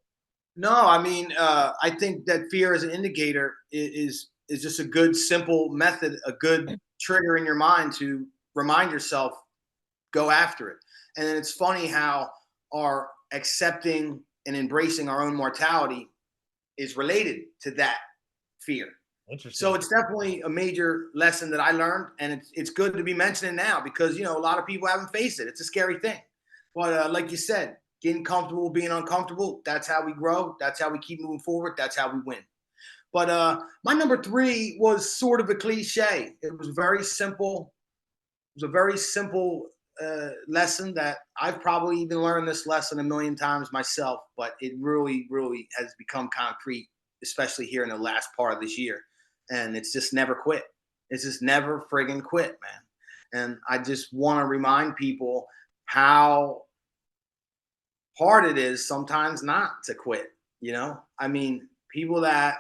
No, I mean, I think that fear as an indicator is just a good, simple method, a good trigger in your mind to remind yourself, go after it. And then it's funny how our accepting and embracing our own mortality is related to that fear. So Interesting. it's definitely a major lesson that I learned, and it's good to be mentioning now because a lot of people haven't faced it. It's a scary thing, but like you said, getting comfortable, being uncomfortable. That's how we grow. That's how we keep moving forward. That's how we win. But my number three was sort of a cliche. It was very simple. It was a very simple lesson that I've probably even learned this lesson a million times myself, but it really, really has become concrete, especially here in the last part of this year. And it's just never quit. It's just never friggin' quit, man. And I just want to remind people how hard it is sometimes not to quit. I mean, people that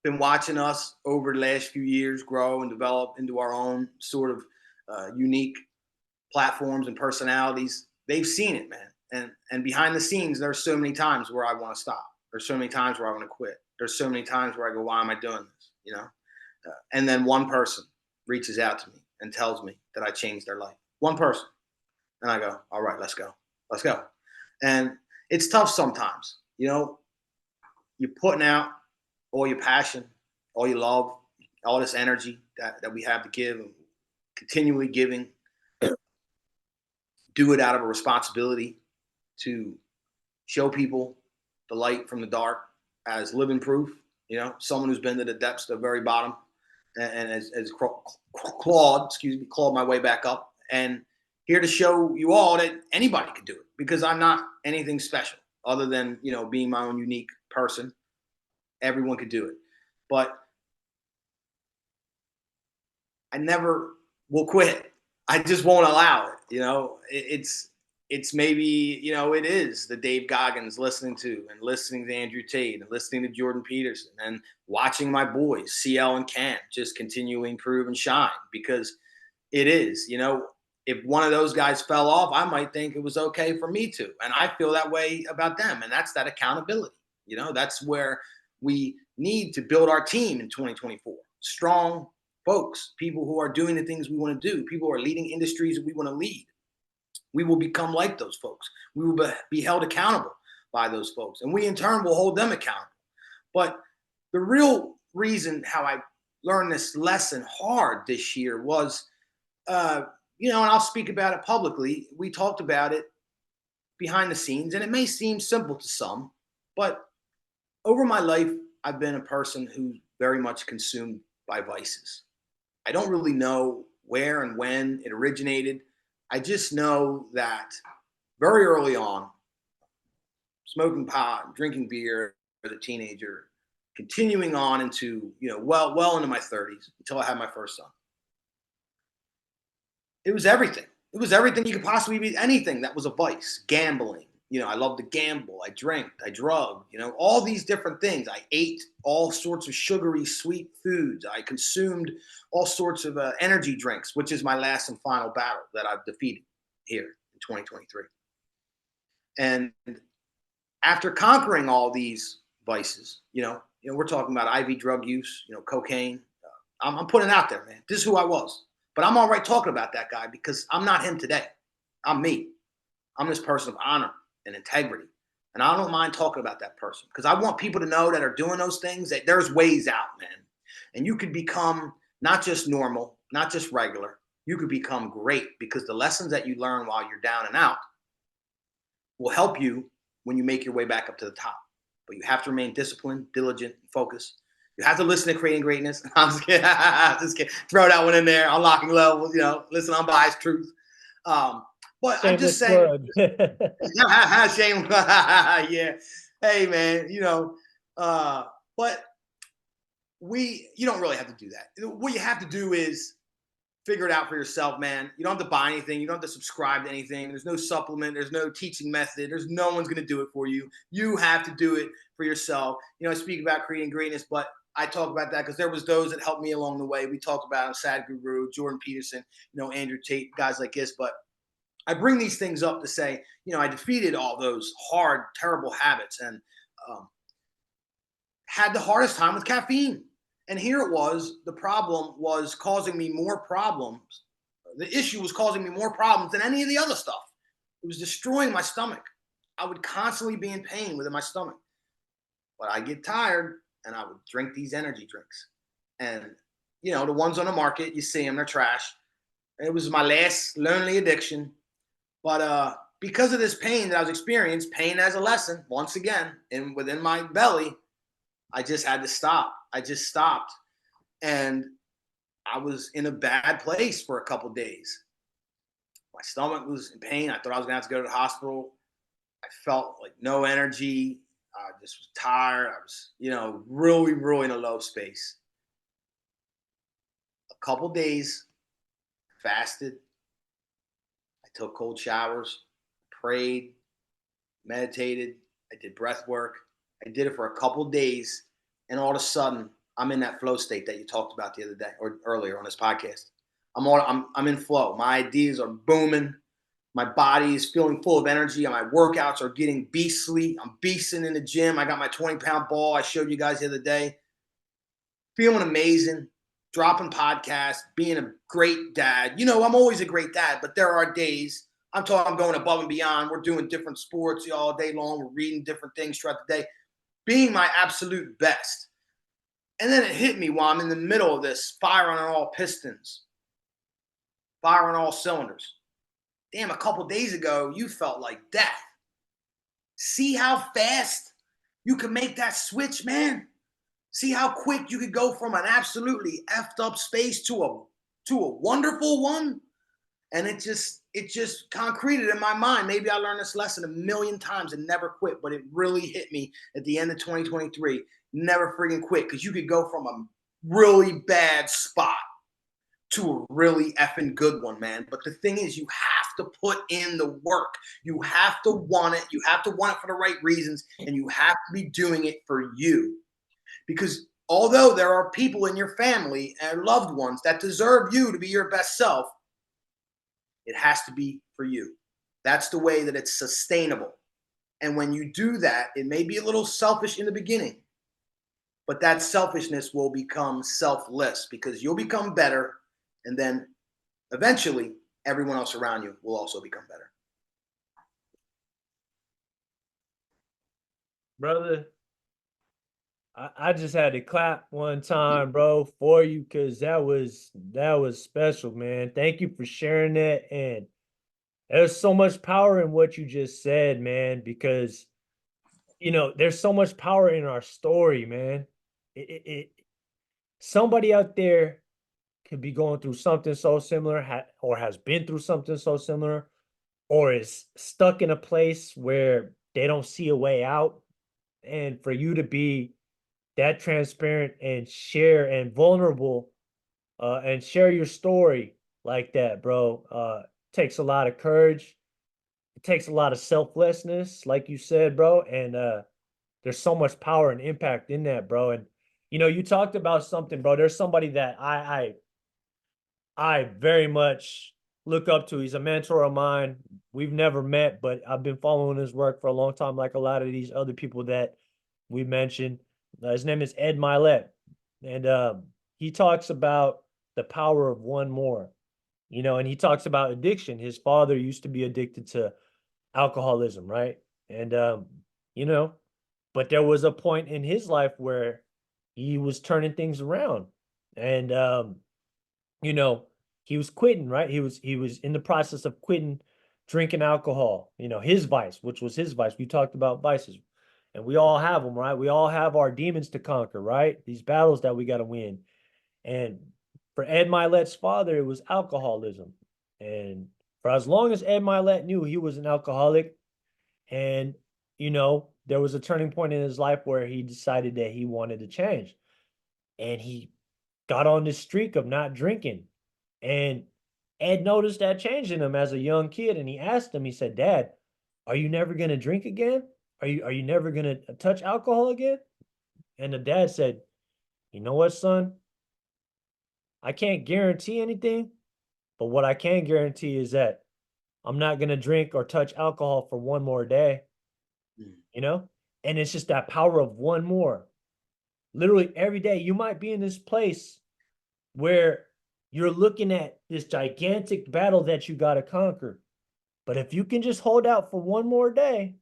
been watching us over the last few years grow and develop into our own sort of unique platforms and personalities, they've seen it, man. And behind the scenes, there's so many times where I want to stop. There's so many times where I want to quit. There's so many times where I go, why am I doing this? And then one person reaches out to me and tells me that I changed their life. One person. And I go, all right, let's go. Let's go. And it's tough sometimes. You're putting out all your passion, all your love, all this energy that we have to give, and continually giving. Do it out of a responsibility to show people the light from the dark as living proof. Someone who's been to the depths, the very bottom, and has clawed my way back up, and here to show you all that anybody could do it, because I'm not anything special other than being my own unique person. Everyone could do it, but I never will quit. I just won't allow it. It's maybe, it is the Dave Goggins listening to Andrew Tate and listening to Jordan Peterson and watching my boys, CL and Cam, just continually improve and shine, because it is, if one of those guys fell off, I might think it was okay for me to. And I feel that way about them. And that's that accountability. That's where we need to build our team in 2024. Strong folks, people who are doing the things we want to do, people who are leading industries that we want to lead. We will become like those folks. We will be held accountable by those folks. And we in turn will hold them accountable. But the real reason how I learned this lesson hard this year was, and I'll speak about it publicly. We talked about it behind the scenes, and it may seem simple to some, but over my life, I've been a person who's very much consumed by vices. I don't really know where and when it originated. I just know that very early on, smoking pot, drinking beer as a teenager, continuing on into, well into my 30s until I had my first son. It was everything. It was everything you could possibly be, anything that was a vice. Gambling. I loved to gamble. I drank. I drugged. All these different things. I ate all sorts of sugary, sweet foods. I consumed all sorts of energy drinks, which is my last and final battle that I've defeated here in 2023. And after conquering all these vices, we're talking about IV drug use, cocaine. I'm putting it out there, man. This is who I was. But I'm all right talking about that guy, because I'm not him today. I'm me. I'm this person of honor and integrity. And I don't mind talking about that person, because I want people to know that are doing those things that there's ways out, man. And you could become not just normal, not just regular. You could become great, because the lessons that you learn while you're down and out will help you when you make your way back up to the top. But you have to remain disciplined, diligent, and focused. You have to listen to Creating Greatness. I'm just kidding. Just kidding. Throw that one in there. Unlocking levels. Listen, unbiased truth. But I'm just saying. Shame. Yeah. Hey, man. But you don't really have to do that. What you have to do is figure it out for yourself, man. You don't have to buy anything. You don't have to subscribe to anything. There's no supplement. There's no teaching method. There's no one's going to do it for you. You have to do it for yourself. I speak about Creating Greatness, but I talk about that because there was those that helped me along the way. We talked about Sad Guru, Jordan Peterson, Andrew Tate, guys like this. But I bring these things up to say, I defeated all those hard, terrible habits and had the hardest time with caffeine. And here it was, the problem was causing me more problems. The issue was causing me more problems than any of the other stuff. It was destroying my stomach. I would constantly be in pain within my stomach. But I get tired and I would drink these energy drinks. And, the ones on the market, you see them, they're trash. It was my last lonely addiction. But because of this pain that I was experiencing, pain as a lesson, once again, within my belly, I just had to stop. I just stopped. And I was in a bad place for a couple of days. My stomach was in pain. I thought I was gonna have to go to the hospital. I felt like no energy. I just was tired. I was, really, really in a low space. A couple days, fasted. I took cold showers, prayed, meditated. I did breath work. I did it for a couple days, and all of a sudden, I'm in that flow state that you talked about the other day or earlier on this podcast. I'm in flow. My ideas are booming. My body is feeling full of energy, and my workouts are getting beastly. I'm beasting in the gym. I got my 20-pound ball I showed you guys the other day. Feeling amazing, dropping podcasts, being a great dad. I'm always a great dad, but there are days I'm going above and beyond. We're doing different sports all day long. We're reading different things throughout the day, being my absolute best. And then it hit me while I'm in the middle of this, firing on all pistons, firing on all cylinders. Damn, a couple days ago, you felt like death. See how fast you can make that switch, man? See how quick you could go from an absolutely effed up space to a wonderful one? And it just concreted in my mind. Maybe I learned this lesson a million times and never quit, but it really hit me at the end of 2023. Never freaking quit, because you could go from a really bad spot to a really effing good one, man. But the thing is, you have to put in the work. You have to want it. You have to want it for the right reasons, and you have to be doing it for you. Because although there are people in your family and loved ones that deserve you to be your best self, it has to be for you. That's the way that it's sustainable. And when you do that, it may be a little selfish in the beginning, but that selfishness will become selfless, because you'll become better. And then eventually everyone else around you will also become better. Brother, I just had to clap one time, bro, for you, because that was special, man. Thank you for sharing that. And there's so much power in what you just said, man, because there's so much power in our story, man. Somebody out there could be going through something so similar, or has been through something so similar, or is stuck in a place where they don't see a way out. And for you to be that transparent and share and vulnerable, and share your story like that, bro, takes a lot of courage. It takes a lot of selflessness, like you said, bro. And there's so much power and impact in that, bro. And you talked about something, bro. There's somebody that I very much look up to. He's a mentor of mine. We've never met, but I've been following his work for a long time, like a lot of these other people that we mentioned. His name is Ed Milet, and he talks about the power of one more, and he talks about addiction. His father used to be addicted to alcoholism, right? And you know, but there was a point in his life where he was turning things around, and you know, he was quitting, right? He was in the process of quitting drinking alcohol, his vice, which was his vice. We talked about vices, and we all have them, right? We all have our demons to conquer, right? These battles that we got to win. And for Ed Milet's father, it was alcoholism. And for as long as Ed Milet knew, he was an alcoholic. And, there was a turning point in his life where he decided that he wanted to change. And he got on this streak of not drinking. And Ed noticed that change in him as a young kid. And he asked him, he said, "Dad, are you never going to drink again? Are you never going to touch alcohol again?" And the dad said, "You know what, son? I can't guarantee anything, but what I can guarantee is that I'm not going to drink or touch alcohol for one more day, Mm. you know? And it's just that power of one more. Literally every day, you might be in this place where you're looking at this gigantic battle that you got to conquer. But if you can just hold out for one more day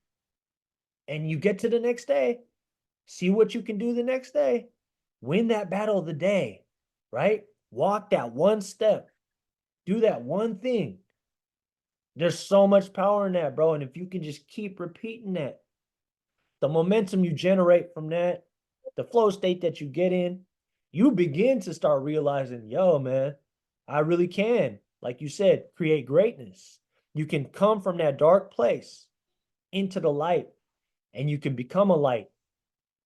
and you get to the next day, see what you can do the next day, win that battle of the day, right? Walk that one step, do that one thing. There's so much power in that, bro. And if you can just keep repeating that, the momentum you generate from that, the flow state that you get in, you begin to start realizing, yo, man, I really can, like you said, create greatness. You can come from that dark place into the light, and you can become a light,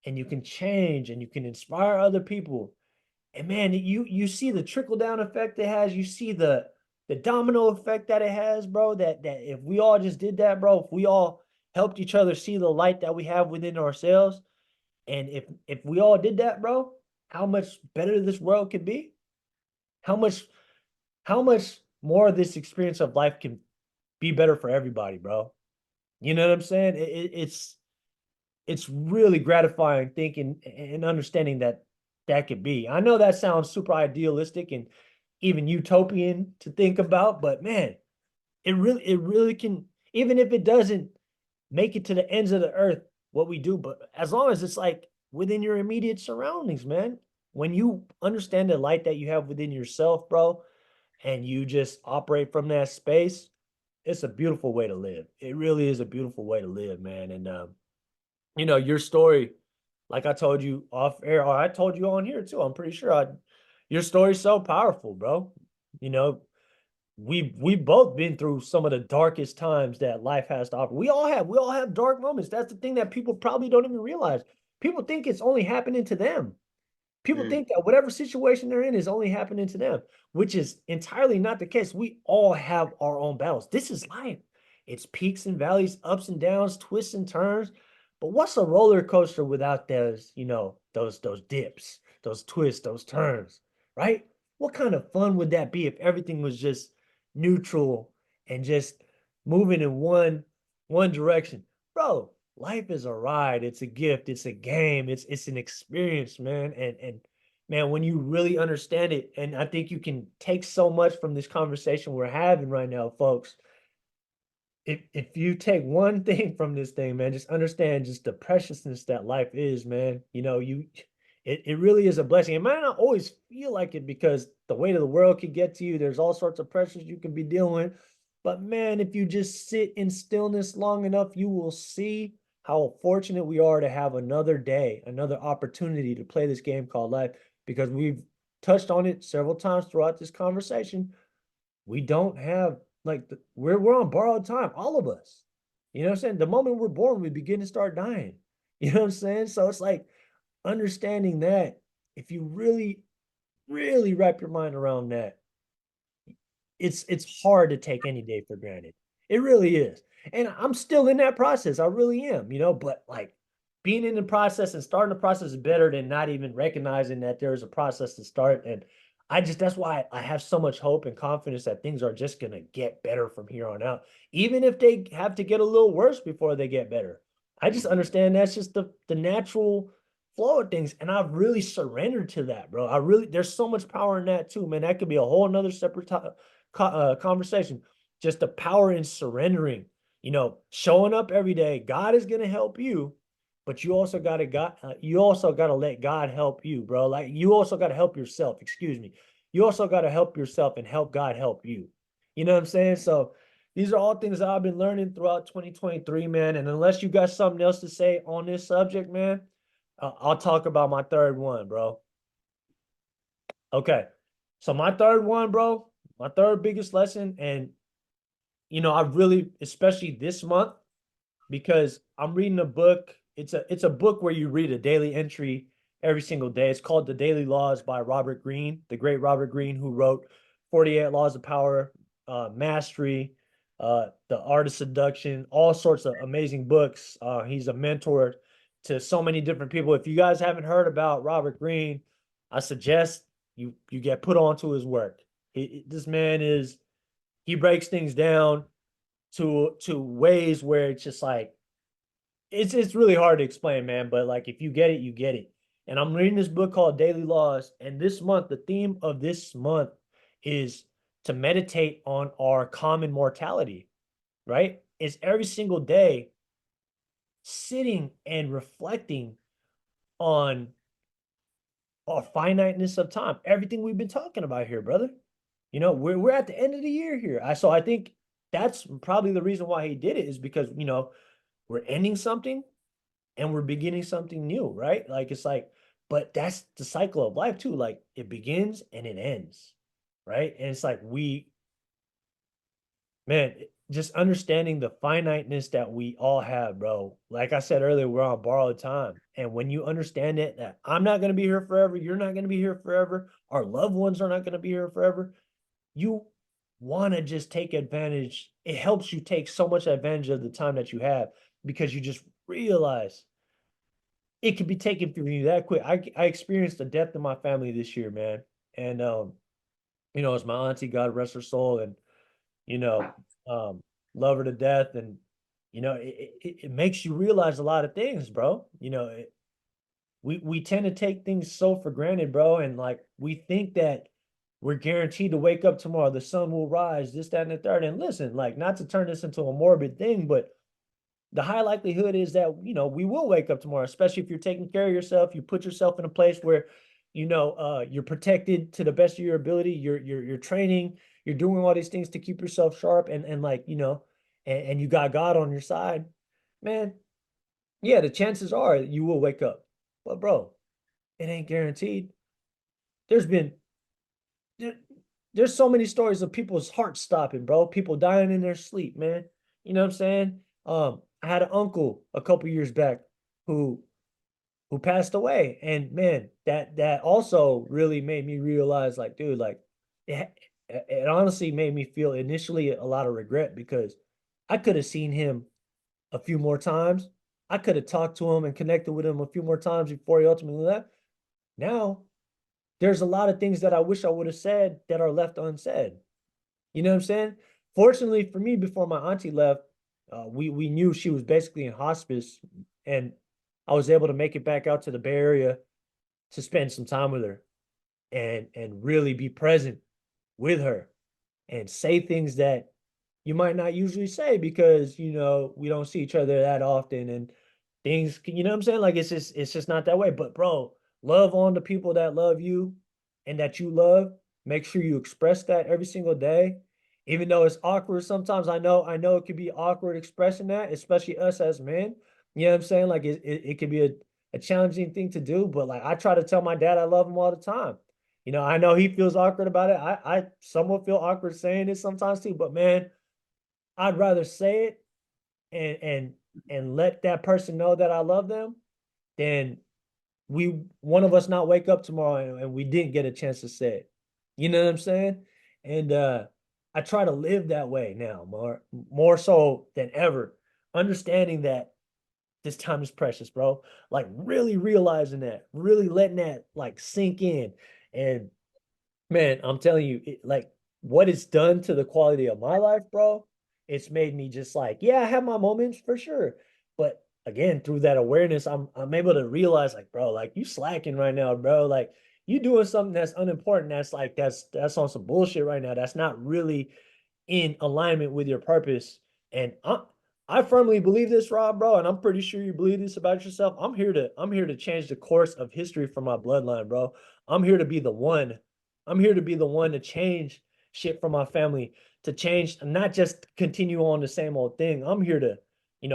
and you can change, and you can inspire other people. And man, you see the trickle down effect it has. You see the domino effect that it has, bro. That if we all just did that, bro, if we all helped each other see the light that we have within ourselves, and if we all did that, bro, how much better this world could be? How much how much more of this experience of life can be better for everybody, bro? You know what I'm saying? It's really gratifying thinking and understanding that that could be. I know that sounds super idealistic and even utopian to think about, but man, it really can, even if it doesn't make it to the ends of the earth, what we do, but as long as it's like within your immediate surroundings, man. When you understand the light that you have within yourself, bro, and you just operate from that space, it's a beautiful way to live. It really is a beautiful way to live, man. And your story, like I told you off air, or I told you on here too. I'm pretty sure your story's so powerful, bro. You know, we've both been through some of the darkest times that life has to offer. We all have dark moments. That's the thing that people probably don't even realize. People think it's only happening to them. People think that whatever situation they're in is only happening to them, which is entirely not the case. We all have our own battles. This is life. It's peaks and valleys, ups and downs, twists and turns. But what's a roller coaster without those dips, those twists, those turns, right? What kind of fun would that be if everything was just neutral and just moving in one direction? Bro, life is a ride, it's a gift, it's a game, it's an experience, man. And man, when you really understand it, and I think you can take so much from this conversation we're having right now, folks. If you take one thing from this thing, man, just understand just the preciousness that life is, man. It really is a blessing. It might not always feel like it because the weight of the world can get to you. There's all sorts of pressures you can be dealing with. But man, if you just sit in stillness long enough, you will see how fortunate we are to have another day, another opportunity to play this game called life, because we've touched on it several times throughout this conversation. We don't have like we're on borrowed time, all of us. You know what I'm saying? The moment we're born, we begin to start dying. You know what I'm saying? So it's like understanding that if you really, really wrap your mind around that, it's hard to take any day for granted. It really is. And I'm still in that process. I really am, but like being in the process and starting the process is better than not even recognizing that there is a process to start. And that's why I have so much hope and confidence that things are just going to get better from here on out, even if they have to get a little worse before they get better. I just understand that's just the natural flow of things. And I've really surrendered to that, bro. There's so much power in that too, man. That could be a whole nother separate conversation. Just the power in surrendering, showing up every day. God is going to help you, but you also got to let God help you, bro. Like you also got to help yourself. Excuse me. You also got to help yourself and help God help you. You know what I'm saying? So these are all things that I've been learning throughout 2023, man. And unless you got something else to say on this subject, man, I'll talk about my third one, bro. Okay. So my third one, bro, my third biggest lesson, and I really, especially this month, because I'm reading a book. It's a book where you read a daily entry every single day. It's called The Daily Laws by Robert Greene, the great Robert Greene, who wrote 48 Laws of Power, Mastery, The Art of Seduction, all sorts of amazing books. He's a mentor to so many different people. If you guys haven't heard about Robert Greene, I suggest you get put onto his work. This man he breaks things down to ways where it's just like it's really hard to explain, man. But like if you get it, you get it. And I'm reading this book called Daily Laws, and this month, the theme of this month is to meditate on our common mortality, right? It's every single day sitting and reflecting on our finiteness of time, everything we've been talking about here, brother. We're at the end of the year here. So I think that's probably the reason why he did it, is because we're ending something and we're beginning something new, right? Like it's like, but that's the cycle of life too. Like it begins and it ends, right? And it's like man, just understanding the finiteness that we all have, bro. Like I said earlier, we're on borrowed time. And when you understand it, that I'm not going to be here forever, you're not going to be here forever, our loved ones are not going to be here forever, you want to just take advantage. It helps you take so much advantage of the time that you have because you just realize it can be taken from you that quick. I experienced the death of my family this year, man. And it's my auntie, God rest her soul, and you know, um, love her to death. And it makes you realize a lot of things, bro. We tend to take things so for granted, bro, and like we think that we're guaranteed to wake up tomorrow, the sun will rise, this, that, and the third. And listen, like, not to turn this into a morbid thing, but the high likelihood is that we will wake up tomorrow, especially if you're taking care of yourself. You put yourself in a place where you're protected to the best of your ability. You're training, you're doing all these things to keep yourself sharp, and like and you got God on your side, man. Yeah, the chances are you will wake up, but bro, it ain't guaranteed. There's been there, there's so many stories of people's hearts stopping, bro. People dying in their sleep, man. You know what I'm saying? I had an uncle a couple years back who passed away, and man, that also really made me realize, like, dude, like, it honestly made me feel initially a lot of regret because I could have seen him a few more times. I could have talked to him and connected with him a few more times before he ultimately left. Now there's a lot of things that I wish I would have said that are left unsaid. You know what I'm saying? Fortunately for me, before my auntie left, we knew she was basically in hospice, and I was able to make it back out to the Bay Area to spend some time with her and really be present with her and say things that you might not usually say because we don't see each other that often, and things, what I'm saying? Like, it's just not that way. But bro, love on the people that love you and that you love. Make sure you express that every single day. Even though it's awkward sometimes, I know it could be awkward expressing that, especially us as men. You know what I'm saying? Like, it could be a challenging thing to do, but like, I try to tell my dad I love him all the time. I know he feels awkward about it. I somewhat feel awkward saying it sometimes too, but man, I'd rather say it and let that person know that I love them than one of us not wake up tomorrow and we didn't get a chance to say it. You know what I'm saying? And I try to live that way now, more so than ever, understanding that this time is precious, bro. Like, really realizing that, really letting that like sink in. And man, I'm telling you, like, what it's done to the quality of my life, bro. It's made me just like, yeah, I have my moments for sure. But again, through that awareness, I'm able to realize, like, bro, like, you slacking right now, bro. Like, you doing something that's unimportant. That's like that's on some bullshit right now. That's not really in alignment with your purpose. And I firmly believe this, Rob, bro, and I'm pretty sure you believe this about yourself. I'm here to change the course of history for my bloodline, bro. I'm here to be the one. I'm here to be the one to change shit for my family, to change, not just continue on the same old thing. I'm here to,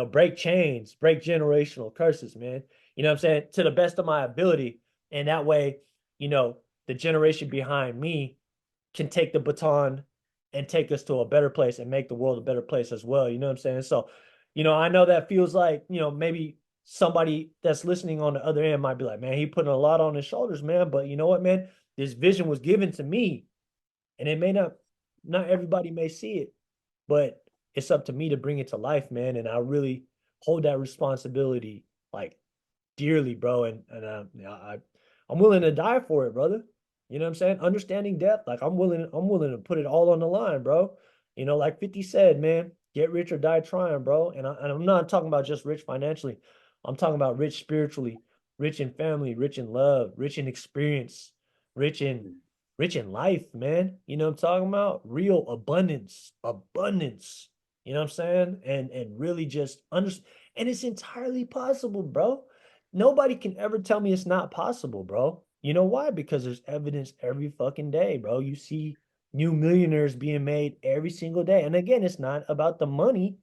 break chains, break generational curses, man. You know what I'm saying? To the best of my ability. And that way, you know, the generation behind me can take the baton and take us to a better place and make the world a better place as well. You know what I'm saying? So, I know that feels like, maybe somebody that's listening on the other end might be like, man, he putting a lot on his shoulders, man. But you know what, man? This vision was given to me, and it may not everybody may see it, but it's up to me to bring it to life, man. And I really hold that responsibility like dearly, bro. I'm willing to die for it, brother. You know what I'm saying? Understanding death, like, I'm willing to put it all on the line, bro. Like 50 said, man, get rich or die trying, bro. And I'm not talking about just rich financially. I'm talking about rich spiritually, rich in family, rich in love, rich in experience, rich in rich in life, man. You know what I'm talking about? Real abundance, abundance. You know what I'm saying? And really just understand. And it's entirely possible, bro. Nobody can ever tell me it's not possible, bro. You know why? Because there's evidence every fucking day, bro. You see new millionaires being made every single day. And again, it's not about the money.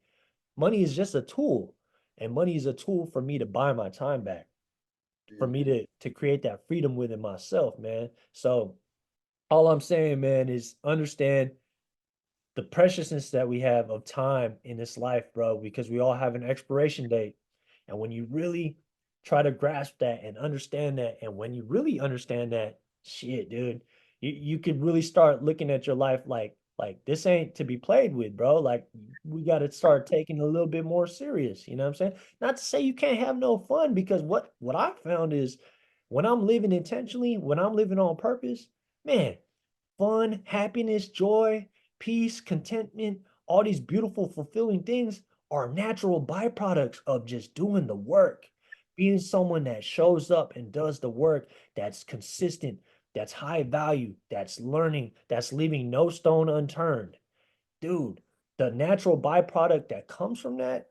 Money is just a tool. And money is a tool for me to buy my time back, for me to create that freedom within myself, man. So all I'm saying, man, is understand the preciousness that we have of time in this life, bro, because we all have an expiration date. And when you really try to grasp that and understand that, and when you really understand that, shit, dude, you could really start looking at your life like this ain't to be played with, bro. Like we got to start taking it a little bit more serious. You know what I'm saying? Not to say you can't have no fun, because what I found is when I'm living intentionally, when I'm living on purpose, man, fun, happiness, joy, peace, contentment, all these beautiful, fulfilling things are natural byproducts of just doing the work. Being someone that shows up and does the work, that's consistent, that's high value, that's learning, that's leaving no stone unturned. Dude, the natural byproduct that comes from that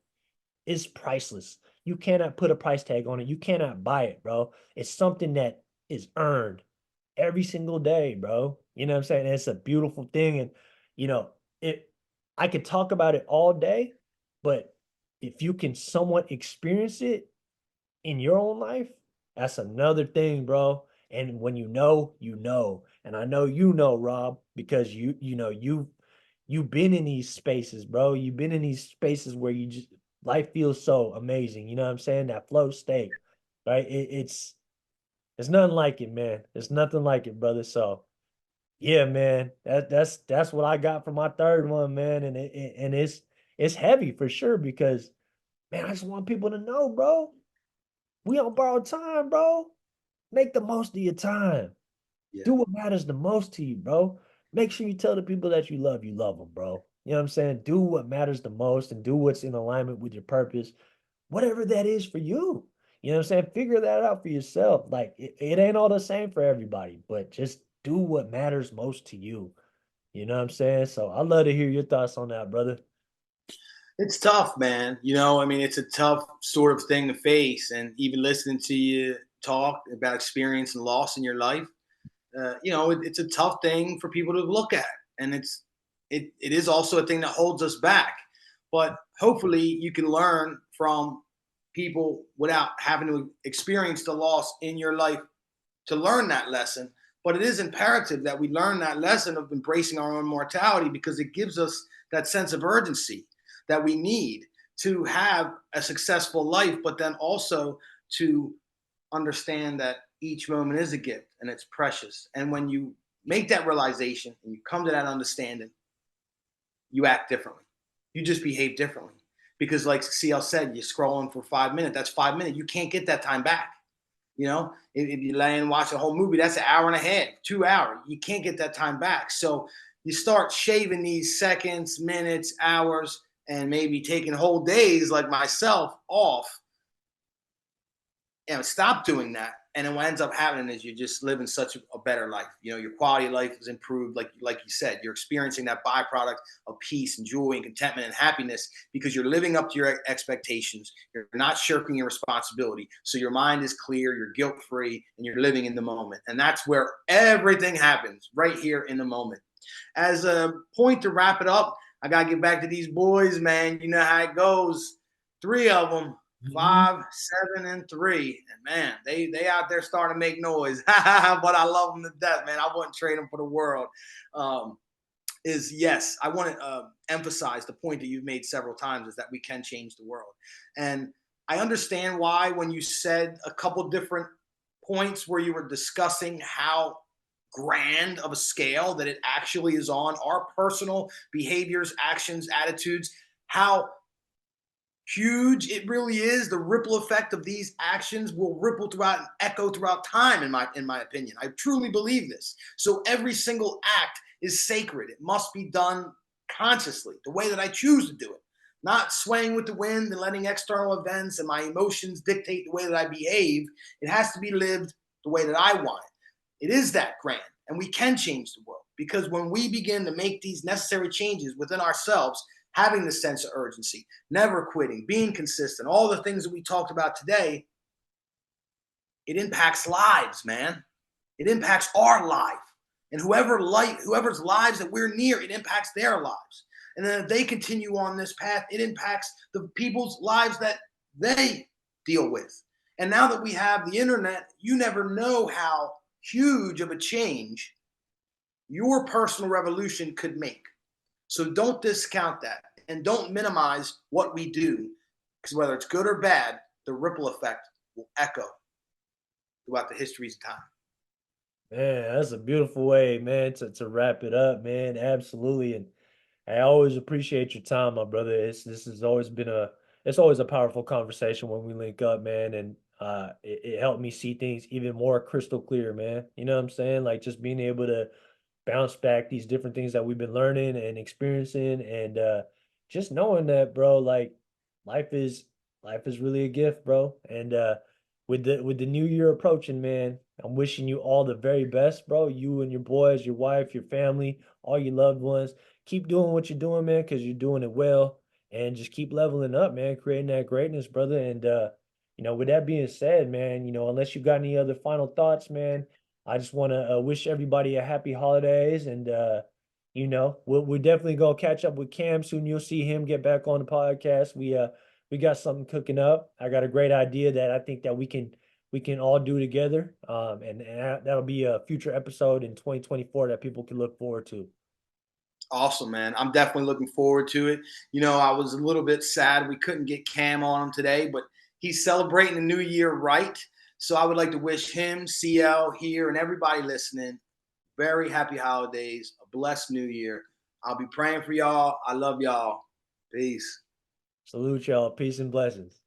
is priceless. You cannot put a price tag on it. You cannot buy it, bro. It's something that is earned every single day, bro. You know what I'm saying? And it's a beautiful thing. And, you know, it, I could talk about it all day, but if you can somewhat experience it in your own life, that's another thing, bro. And when you know, you know. And I know you know, Rob, because you've been in these spaces, bro. You've been in these spaces where you just life feels so amazing. You know what I'm saying? That flow state, right? It's nothing like it, man. It's nothing like it, brother. So yeah, man. That's what I got for my third one, man. And it's heavy for sure because man, I just want people to know, bro. We on borrowed time, bro. Make the most of your time. Yeah. Do what matters the most to you, bro. Make sure you tell the people that you love them, bro. You know what I'm saying? Do what matters the most and do what's in alignment with your purpose, whatever that is for you. You know what I'm saying? Figure that out for yourself. Like it ain't all the same for everybody, but just do what matters most to you. You know what I'm saying? So I'd love to hear your thoughts on that, brother. It's tough, man. You know, I mean, it's a tough sort of thing to face. And even listening to you talk about experience and loss in your life, it's a tough thing for people to look at. And it is also a thing that holds us back. But hopefully you can learn from people without having to experience the loss in your life to learn that lesson. But it is imperative that we learn that lesson of embracing our own mortality because it gives us that sense of urgency that we need to have a successful life, but then also to understand that each moment is a gift and it's precious. And when you make that realization and you come to that understanding, you act differently. You just behave differently. Because, like CL said, you're scrolling for 5 minutes. That's 5 minutes. You can't get that time back. You know, if you lay and watch a whole movie, that's an hour and a half, 2 hours. You can't get that time back. So you start shaving these seconds, minutes, hours, and maybe taking whole days like myself off. And stop doing that. And then what ends up happening is you're just living such a better life. You know, your quality of life is improved, like you said. You're experiencing that byproduct of peace and joy and contentment and happiness because you're living up to your expectations. You're not shirking your responsibility. So your mind is clear, you're guilt-free, and you're living in the moment. And that's where everything happens, right here in the moment. As a point to wrap it up, I got to get back to these boys, man. You know how it goes. 3 of them. Mhm. 5, 7, and 3. And man, they out there starting to make noise. But I love them to death, man. I wouldn't trade them for the world. Yes, I want to emphasize the point that you've made several times is that we can change the world. And I understand why when you said a couple different points where you were discussing how grand of a scale that it actually is on our personal behaviors, actions, attitudes, how huge it really is. The ripple effect of these actions will ripple throughout and echo throughout time, in my opinion. I truly believe this. So every single act is sacred. It must be done consciously, the way that I choose to do it, not swaying with the wind and letting external events and my emotions dictate the way that I behave. It has to be lived the way that I want it. It is that grand, and we can change the world because when we begin to make these necessary changes within ourselves, having the sense of urgency, never quitting, being consistent, all the things that we talked about today, it impacts lives, man. It impacts our life. And whoever's lives that we're near, it impacts their lives. And then if they continue on this path, it impacts the people's lives that they deal with. And now that we have the internet, you never know how huge of a change your personal revolution could make. So don't discount that and don't minimize what we do, because whether it's good or bad, the ripple effect will echo throughout the history's time. Man, that's a beautiful way, man, to wrap it up, man. Absolutely. And I always appreciate your time, my brother. This has always been it's always a powerful conversation when we link up, man. And it helped me see things even more crystal clear, man. You know what I'm saying? Like just being able to bounce back these different things that we've been learning and experiencing, and just knowing that, bro, like life is life is really a gift, bro. And with the new year approaching, man, I'm wishing you all the very best, bro. You and your boys, your wife, your family, all your loved ones. Keep doing what you're doing, man, because you're doing it well. And just keep leveling up, man, creating that greatness, brother. And with that being said, man, unless you got any other final thoughts, man, I just want to wish everybody a happy holidays, and we're definitely gonna catch up with Cam soon. You'll see him get back on the podcast. We got something cooking up. I got a great idea that I think that we can all do together. And that'll be a future episode in 2024 that people can look forward to. Awesome, man. I'm definitely looking forward to it. I was a little bit sad we couldn't get Cam on him today, but he's celebrating the new year right. So I would like to wish him, CL here, and everybody listening very happy holidays, a blessed new year. I'll be praying for y'all. I love y'all. Peace. Salute y'all. Peace and blessings.